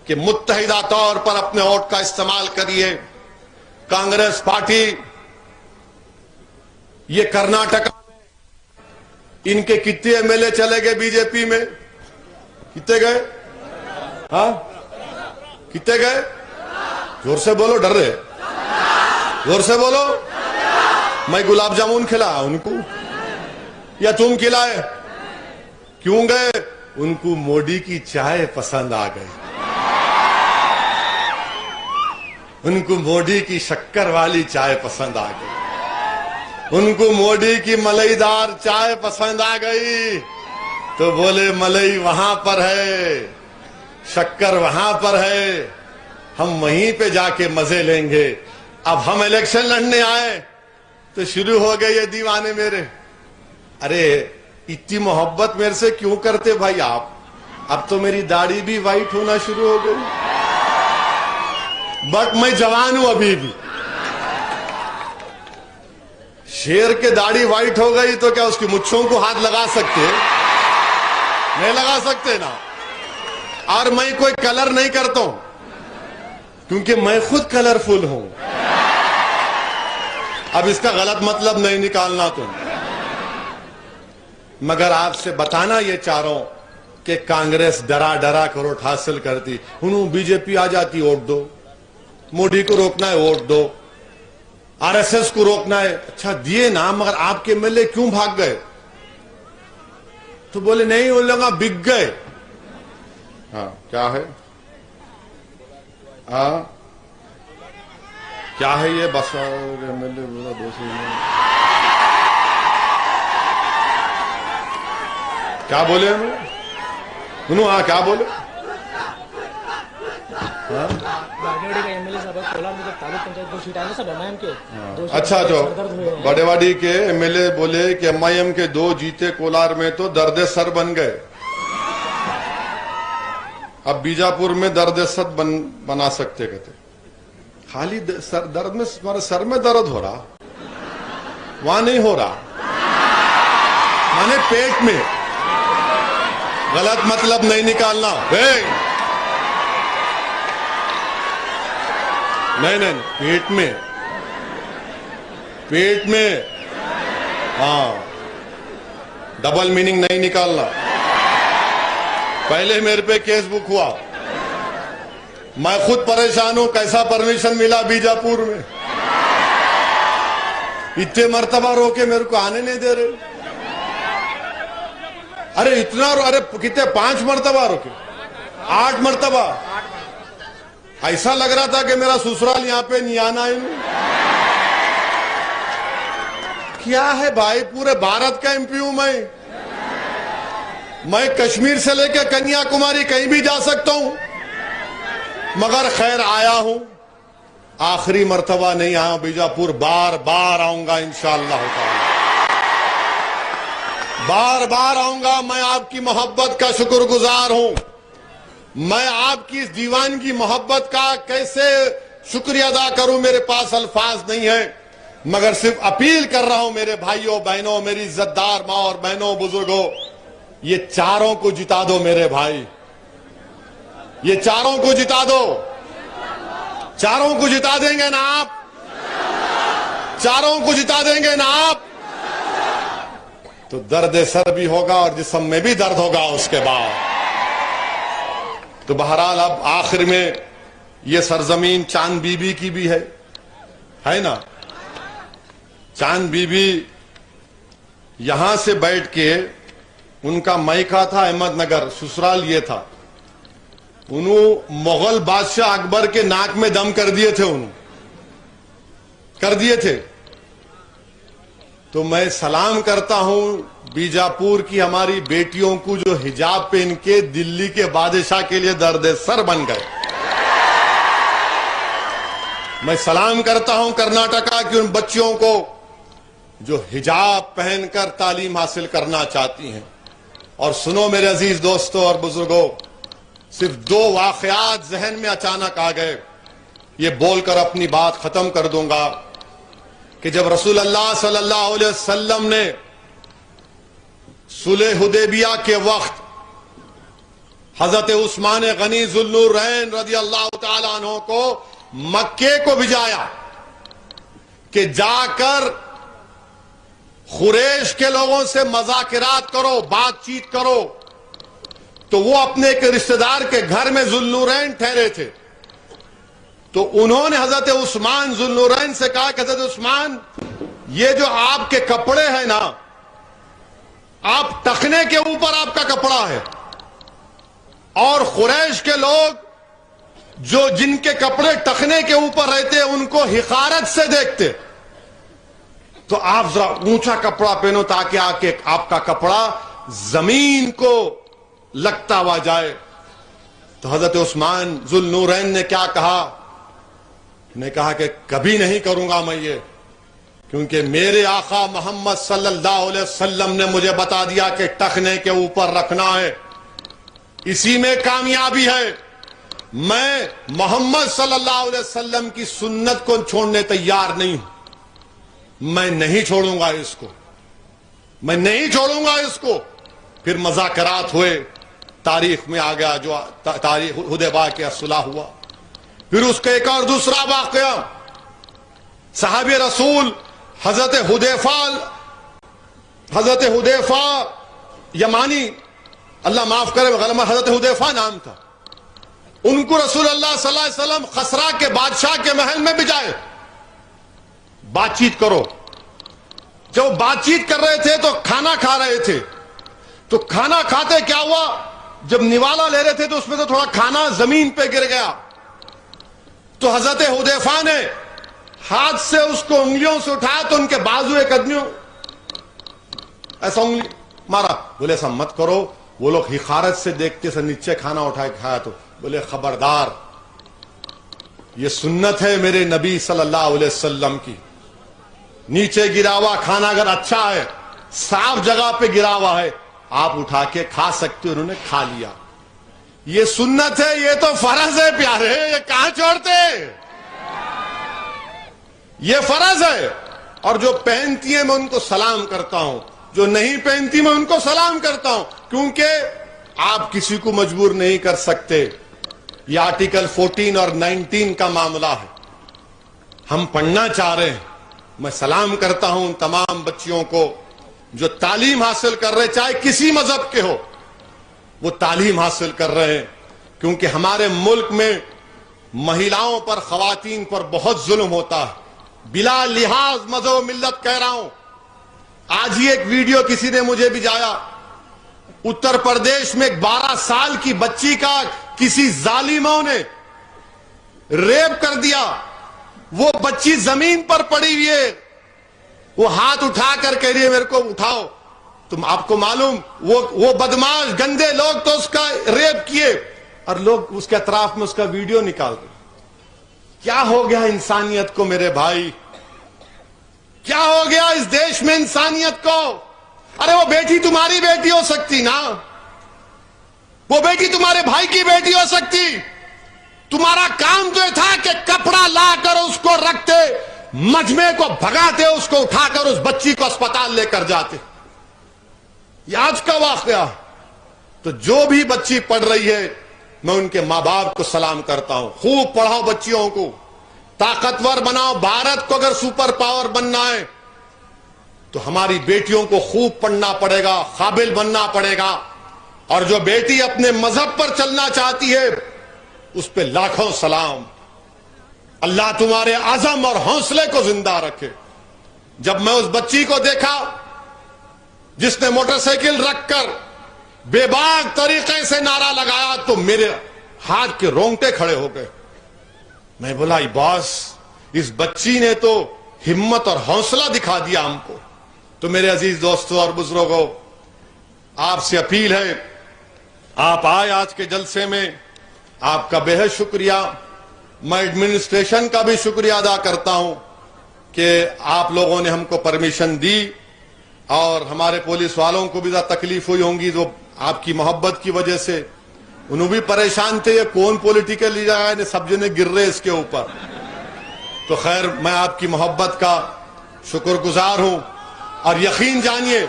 कि मुत्तहिदा तौर पर अपने वोट का इस्तेमाल करिए। कांग्रेस पार्टी ये कर्नाटक इनके कितने एमएलए चले गए बीजेपी में? कितने गए? हाँ, कितने गए? जोर से बोलो, डर रहे? जोर से बोलो। मैं गुलाब जामुन खिलाया उनको या तुम खिलाए? क्यों गए? उनको मोदी की चाय पसंद आ गई, उनको मोदी की शक्कर वाली चाय पसंद आ गई, उनको मोदी की मलाईदार चाय पसंद आ गई। तो बोले मलई वहां पर है, शक्कर वहां पर है, हम वहीं पे जाके मजे लेंगे। अब हम इलेक्शन लड़ने आए तो शुरू हो गए ये दीवाने मेरे। अरे इतनी मोहब्बत मेरे से क्यों करते भाई आप? अब तो मेरी दाढ़ी भी वाइट होना शुरू हो गई, बट मैं जवान हूं अभी भी। शेर के दाढ़ी वाइट हो गई तो क्या उसकी मुच्छों को हाथ लगा सकते? नहीं लगा सकते ना। और मैं कोई कलर नहीं करता हूं क्योंकि मैं खुद कलरफुल हूं। अब इसका गलत मतलब नहीं निकालना तुम, मगर आपसे बताना ये चाह रहा हूं कि कांग्रेस डरा डरा कर वोट हासिल करती। उन्होंने बीजेपी आ जाती, वोट दो। मोदी को रोकना है, वोट दो। आरएसएस को रोकना है, अच्छा दिए ना, मगर आपके एमएलए क्यों भाग गए? तो बोले नहीं, वो लोग बिक गए। हाँ क्या है? हाँ क्या है ये? बस एमएलए बोला 200। क्या बोले उन्होंने? हाँ क्या बोले? अच्छा, जो बड़ेवाड़ी के एमएलए बोले कि एमआईएम के 2 जीते कोलार में तो दर्द सर बन गए। अब बीजापुर में दर्द सर बना सकते कहते। खाली सर दर्द में, तुम्हारे सर में दर्द हो रहा, वहां नहीं हो रहा, माने पेट में। गलत मतलब नहीं निकालना। नहीं नहीं, पेट में, पेट में। हाँ, डबल मीनिंग नहीं निकालना। पहले मेरे पे केस बुक हुआ, मैं खुद परेशान हूं, कैसा परमिशन मिला बीजापुर में। इतने मर्तबा रोके, मेरे को आने नहीं दे रहे। अरे इतना, अरे कितने, 5 मर्तबा रोके, 8 मर्तबा। ऐसा लग रहा था कि मेरा ससुराल यहां पे नहीं आना है। क्या है भाई, पूरे भारत का एमपी हूं मैं कश्मीर से लेकर कन्याकुमारी कहीं भी जा सकता हूं, मगर खैर आया हूं। आखिरी मर्तबा नहीं आया बीजापुर, बार बार आऊंगा इंशाअल्लाह ताला, बार बार आऊंगा। मैं आपकी मोहब्बत का शुक्रगुजार हूं। मैं आपकी इस दीवान की मोहब्बत का कैसे शुक्रिया अदा करूं, मेरे पास अल्फाज नहीं है, मगर सिर्फ अपील कर रहा हूं मेरे भाइयों बहनों, मेरी इज्जतदार मां और बहनों, बुजुर्गों, ये चारों को जिता दो मेरे भाई, ये चारों को जिता दो। चारों को जिता देंगे ना आप? चारों को जिता देंगे ना आप? तो दर्द सर भी होगा और जिस्म में भी दर्द होगा उसके बाद। तो बहरहाल अब आखिर में ये सरजमीन चांद बीबी की भी है ना? चांद बीबी यहां से बैठ के, उनका मायका था अहमदनगर, ससुराल ये था। उन्होंने मुगल बादशाह अकबर के नाक में दम कर दिए थे, उन्होंने कर दिए थे। तो मैं सलाम करता हूं बीजापुर की हमारी बेटियों को जो हिजाब पहन के दिल्ली के बादशाह के लिए दर्द सर बन गए। मैं सलाम करता हूं कर्नाटका की उन बच्चियों को जो हिजाब पहनकर तालीम हासिल करना चाहती हैं। और सुनो मेरे अजीज दोस्तों और बुजुर्गों, सिर्फ 2 वाकयात जहन में अचानक आ गए, ये बोलकर अपनी बात खत्म कर दूंगा। कि जब रसूल अल्लाह सल्लल्लाहु अलैहि वसल्लम ने सुलह हुदैबिया के वक्त हजरत उस्मान गनी जुल्नूरैन रज़ी अल्लाह तआला अन्हु को मक्के को भिजाया कि जाकर खुरैश के लोगों से मज़ाकिरात करो, बातचीत करो, तो वो अपने एक रिश्तेदार के घर में जुल्नूरैन ठहरे थे। तो उन्होंने हजरत उस्मान जुल्नूरैन से कहा कि हजरत उस्मान, ये जो आपके कपड़े हैं ना, आप टखने के ऊपर आपका कपड़ा है, और खुरैश के लोग जो जिनके कपड़े टखने के ऊपर रहते उनको हिकारत से देखते, तो आप जरा ऊंचा कपड़ा पहनो ताकि आके आपका कपड़ा जमीन को लगता हुआ जाए। तो हजरत उस्मान जुल्नूरैन ने क्या कहा? ने कहा कि कभी नहीं करूंगा मैं ये, क्योंकि मेरे आका मोहम्मद सल्लल्लाहु अलैहि वसल्लम ने मुझे बता दिया कि टखने के ऊपर रखना है, इसी में कामयाबी है। मैं मोहम्मद सल्लल्लाहु अलैहि वसल्लम की सुन्नत को छोड़ने तैयार नहीं हूं, मैं नहीं छोड़ूंगा इसको, मैं नहीं छोड़ूंगा इसको। फिर मज़ाकरात हुए, तारीख में आ गया जो तारीख हुदैबिया के सुलह हुआ। फिर उसका एक और दूसरा वाकया, साहब रसूल हजरत हुदैफा यमानी, अल्लाह माफ करे हजरत हुदैफा नाम था, उनको रसूल अल्लाह सल्लल्लाहु अलैहि वसल्लम खसरा के बादशाह के महल में भिजाए, बातचीत करो। जब बातचीत कर रहे थे तो खाना खा रहे थे, तो खाना खाते क्या हुआ, जब निवाला ले रहे थे तो उसमें तो थोड़ा खाना जमीन पे गिर गया। तो हजरत हुदैफा ने हाथ से उसको उंगलियों से उठाया तो उनके बाजू एक आदमियों ऐसा उंगली मारा। बोले ऐसा मत करो, वो लोग हिकारत से देखते से नीचे खाना उठा के खाया। तो बोले खबरदार, ये सुन्नत है मेरे नबी सल्लल्लाहु अलैहि वसल्लम की। नीचे गिरा हुआ खाना अगर अच्छा है, साफ जगह पे गिरा हुआ है, आप उठा के खा सकते हो। उन्होंने खा लिया, ये सुन्नत है, ये तो फर्ज है प्यारे, ये कहां छोड़ते, ये फर्ज है। और जो पहनती है मैं उनको सलाम करता हूं, जो नहीं पहनती मैं उनको सलाम करता हूं, क्योंकि आप किसी को मजबूर नहीं कर सकते। ये आर्टिकल 14 और 19 का मामला है, हम पढ़ना चाह रहे हैं। मैं सलाम करता हूं उन तमाम बच्चियों को जो तालीम हासिल कर रहे, चाहे किसी मजहब के हो, वो तालीम हासिल कर रहे हैं। क्योंकि हमारे मुल्क में महिलाओं पर, खवातीन पर बहुत जुल्म होता है, बिला लिहाज मजहब मिल्लत कह रहा हूं। आज ही एक वीडियो किसी ने मुझे भिजाया, उत्तर प्रदेश में 12 साल की बच्ची का किसी जालिमों ने रेप कर दिया। वो बच्ची जमीन पर पड़ी हुई है, वो हाथ उठा कर कह रही है मेरे को उठाओ। तुम आपको मालूम, वो बदमाश गंदे लोग तो उसका रेप किए और लोग उसके अतराफ में उसका वीडियो निकाल दे। क्या हो गया इंसानियत को मेरे भाई, क्या हो गया इस देश में इंसानियत को? अरे वो बेटी तुम्हारी बेटी हो सकती ना, वो बेटी तुम्हारे भाई की बेटी हो सकती। तुम्हारा काम तो था कि कपड़ा लाकर उसको रखते, मजमे को भगाते, उसको उठाकर उस बच्ची को अस्पताल लेकर जाते। ये आज का वाकया। तो जो भी बच्ची पढ़ रही है, मैं उनके मां बाप को सलाम करता हूं। खूब पढ़ाओ बच्चियों को, ताकतवर बनाओ। भारत को अगर सुपर पावर बनना है तो हमारी बेटियों को खूब पढ़ना पड़ेगा, काबिल बनना पड़ेगा। और जो बेटी अपने मजहब पर चलना चाहती है, उस पर लाखों सलाम। अल्लाह तुम्हारे आजम और हौसले को जिंदा रखे। जब मैं उस बच्ची को देखा जिसने मोटरसाइकिल रखकर बेबाक तरीके से नारा लगाया, तो मेरे हाथ के रोंगटे खड़े हो गए। मैं बोला बॉस, इस बच्ची ने तो हिम्मत और हौसला दिखा दिया हमको। तो मेरे अजीज दोस्तों और बुजुर्गों, आपसे अपील है, आप आए आज के जलसे में, आपका बेहद शुक्रिया। मैं एडमिनिस्ट्रेशन का भी शुक्रिया अदा करता हूं कि आप लोगों ने हमको परमिशन दी, और हमारे पुलिस वालों को भी ज्यादा तकलीफ हुई होंगी जो आपकी मोहब्बत की वजह से। उन्होंने भी परेशान थे, ये कौन पॉलिटिकल लीडर है, सब जने गिर रहे इसके ऊपर। तो खैर, मैं आपकी मोहब्बत का शुक्रगुजार हूं और यकीन जानिए।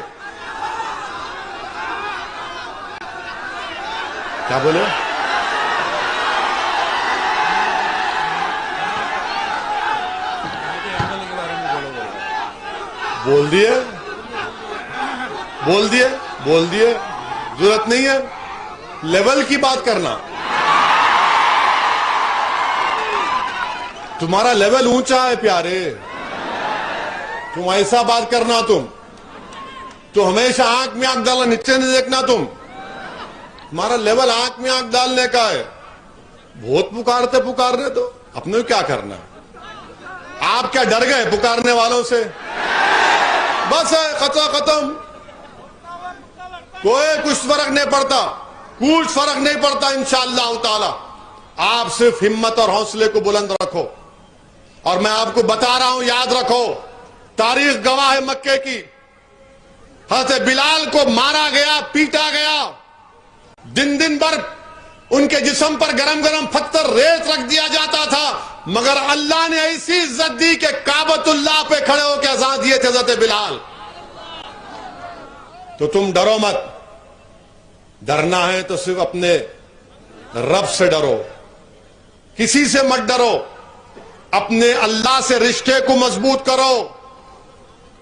क्या बोले? बोल दिए बोल दिए बोल दिए, जरूरत नहीं है लेवल की बात करना। तुम्हारा लेवल ऊंचा है प्यारे, तुम ऐसा बात करना। तुम तो हमेशा आंख में आंख डालना, नीचे नहीं देखना। तुम्हारा लेवल आंख में आंख डालने का है। बहुत पुकारने दो, अपने क्या करना है? आप क्या डर गए पुकारने वालों से? बस है, खत्म। कोई कुछ फर्क नहीं पड़ता, कुछ फर्क नहीं पड़ता। इंशाअल्लाह ताला आप सिर्फ हिम्मत और हौसले को बुलंद रखो। और मैं आपको बता रहा हूं, याद रखो, तारीख गवाह है मक्के की। हज़रत बिलाल को मारा गया, पीटा गया, दिन भर उनके जिस्म पर गरम गरम पत्थर रेत रख दिया जाता था, मगर अल्लाह ने ऐसी इज्जत दी कि काबतुल्लाह पे खड़े होकर अज़ान दिए थे हज़रत बिलाल। तो तुम डरो मत। डरना है तो सिर्फ अपने रब से डरो, किसी से मत डरो। अपने अल्लाह से रिश्ते को मजबूत करो,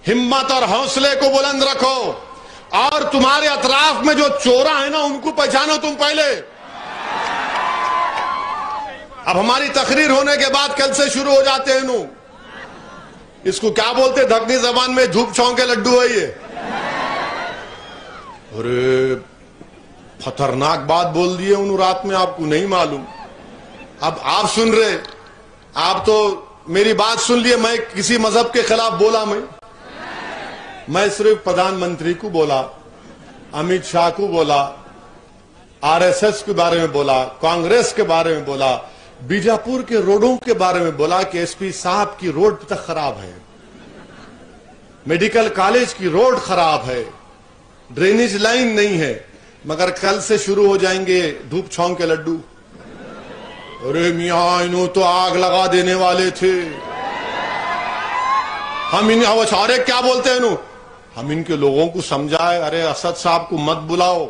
हिम्मत और हौसले को बुलंद रखो। और तुम्हारे अतराफ में जो चोरा है ना, उनको पहचानो तुम पहले। अब हमारी तकरीर होने के बाद कल से शुरू हो जाते हैं नू, इसको क्या बोलते दखनी जबान में, धूप छांव के लड्डू है ये। अरे खतरनाक बात बोल दी है उन रात में, आपको नहीं मालूम। अब आप सुन रहे, आप तो मेरी बात सुन लिए। मैं किसी मजहब के खिलाफ बोला? मैं सिर्फ प्रधानमंत्री को बोला, अमित शाह को बोला, आरएसएस के बारे में बोला, कांग्रेस के बारे में बोला, बीजापुर के रोडों के बारे में बोला कि एसपी साहब की रोड तक खराब है, मेडिकल कॉलेज की रोड खराब है, ड्रेनेज लाइन नहीं है। मगर कल से शुरू हो जाएंगे धूप छांव के लड्डू। अरे मियां, इन्हों तो आग लगा देने वाले थे। हम इन अवचारे क्या बोलते हैं, हम इनके लोगों को समझाए, अरे असद साहब को मत बुलाओ।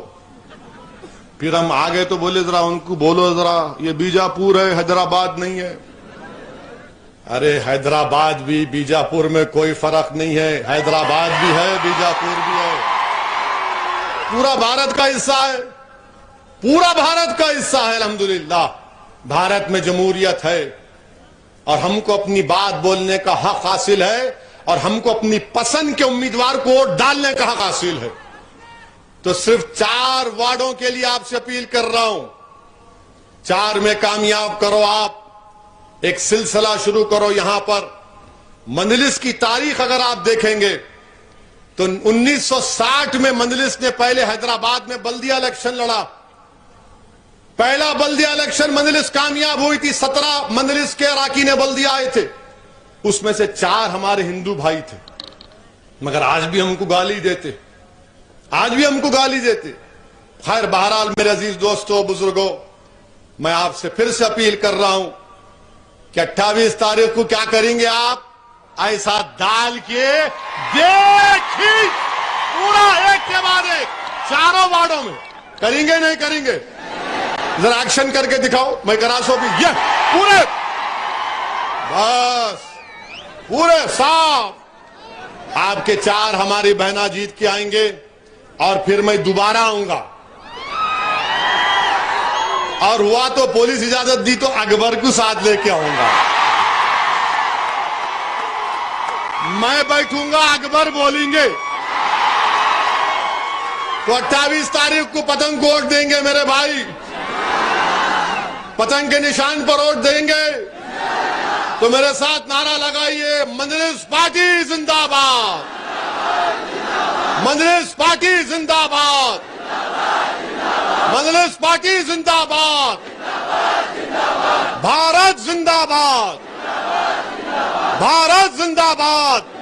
फिर हम आ गए तो बोले जरा उनको बोलो, जरा ये बीजापुर है, हैदराबाद नहीं है। अरे हैदराबाद भी बीजापुर में कोई फर्क नहीं है, हैदराबाद भी है, बीजापुर भी है, पूरा भारत का हिस्सा है, पूरा भारत का हिस्सा है। अल्हम्दुलिल्लाह भारत में जमहूरियत है और हमको अपनी बात बोलने का हक हासिल है और हमको अपनी पसंद के उम्मीदवार को वोट डालने का हक हासिल है। तो सिर्फ 4 वार्डों के लिए आपसे अपील कर रहा हूं, 4 में कामयाब करो। आप एक सिलसिला शुरू करो। यहां पर मंजलिस की तारीख अगर आप देखेंगे तो 1960 में मंजलिस ने पहले हैदराबाद में बल्दिया इलेक्शन लड़ा। पहला बल्दिया इलेक्शन मंजलिस कामयाब हुई थी। 17 मंजलिस के अराकीन बल्दिया आए थे, उसमें से 4 हमारे हिंदू भाई थे। मगर आज भी हमको गाली देते, आज भी हमको गाली देते। खैर बहरहाल मेरे अजीज दोस्तों, बुजुर्गों, मैं आपसे फिर से अपील कर रहा हूं कि 28 तारीख को क्या करेंगे आप? ऐसा डाल के देखी पूरा एक के बाद एक 4 वार्डों में करेंगे, नहीं करेंगे? जरा एक्शन करके दिखाओ। मैं करासो भी ये पूरे, बस पूरे साफ आपके 4 हमारी बहना जीत के आएंगे और फिर मैं दोबारा आऊंगा। और हुआ तो पुलिस इजाजत दी तो अकबर को साथ लेके आऊंगा। मैं बैठूंगा, अकबर बोलेंगे। तो 28 तारीख को पतंग को वोट देंगे मेरे भाई, पतंग के निशान पर वोट देंगे। तो मेरे साथ नारा लगाइए, मजलिस पार्टी जिंदाबाद, मजलिस पार्टी जिंदाबाद, मजलिस पार्टी जिंदाबाद, भारत जिंदाबाद, भारत जिंदाबाद।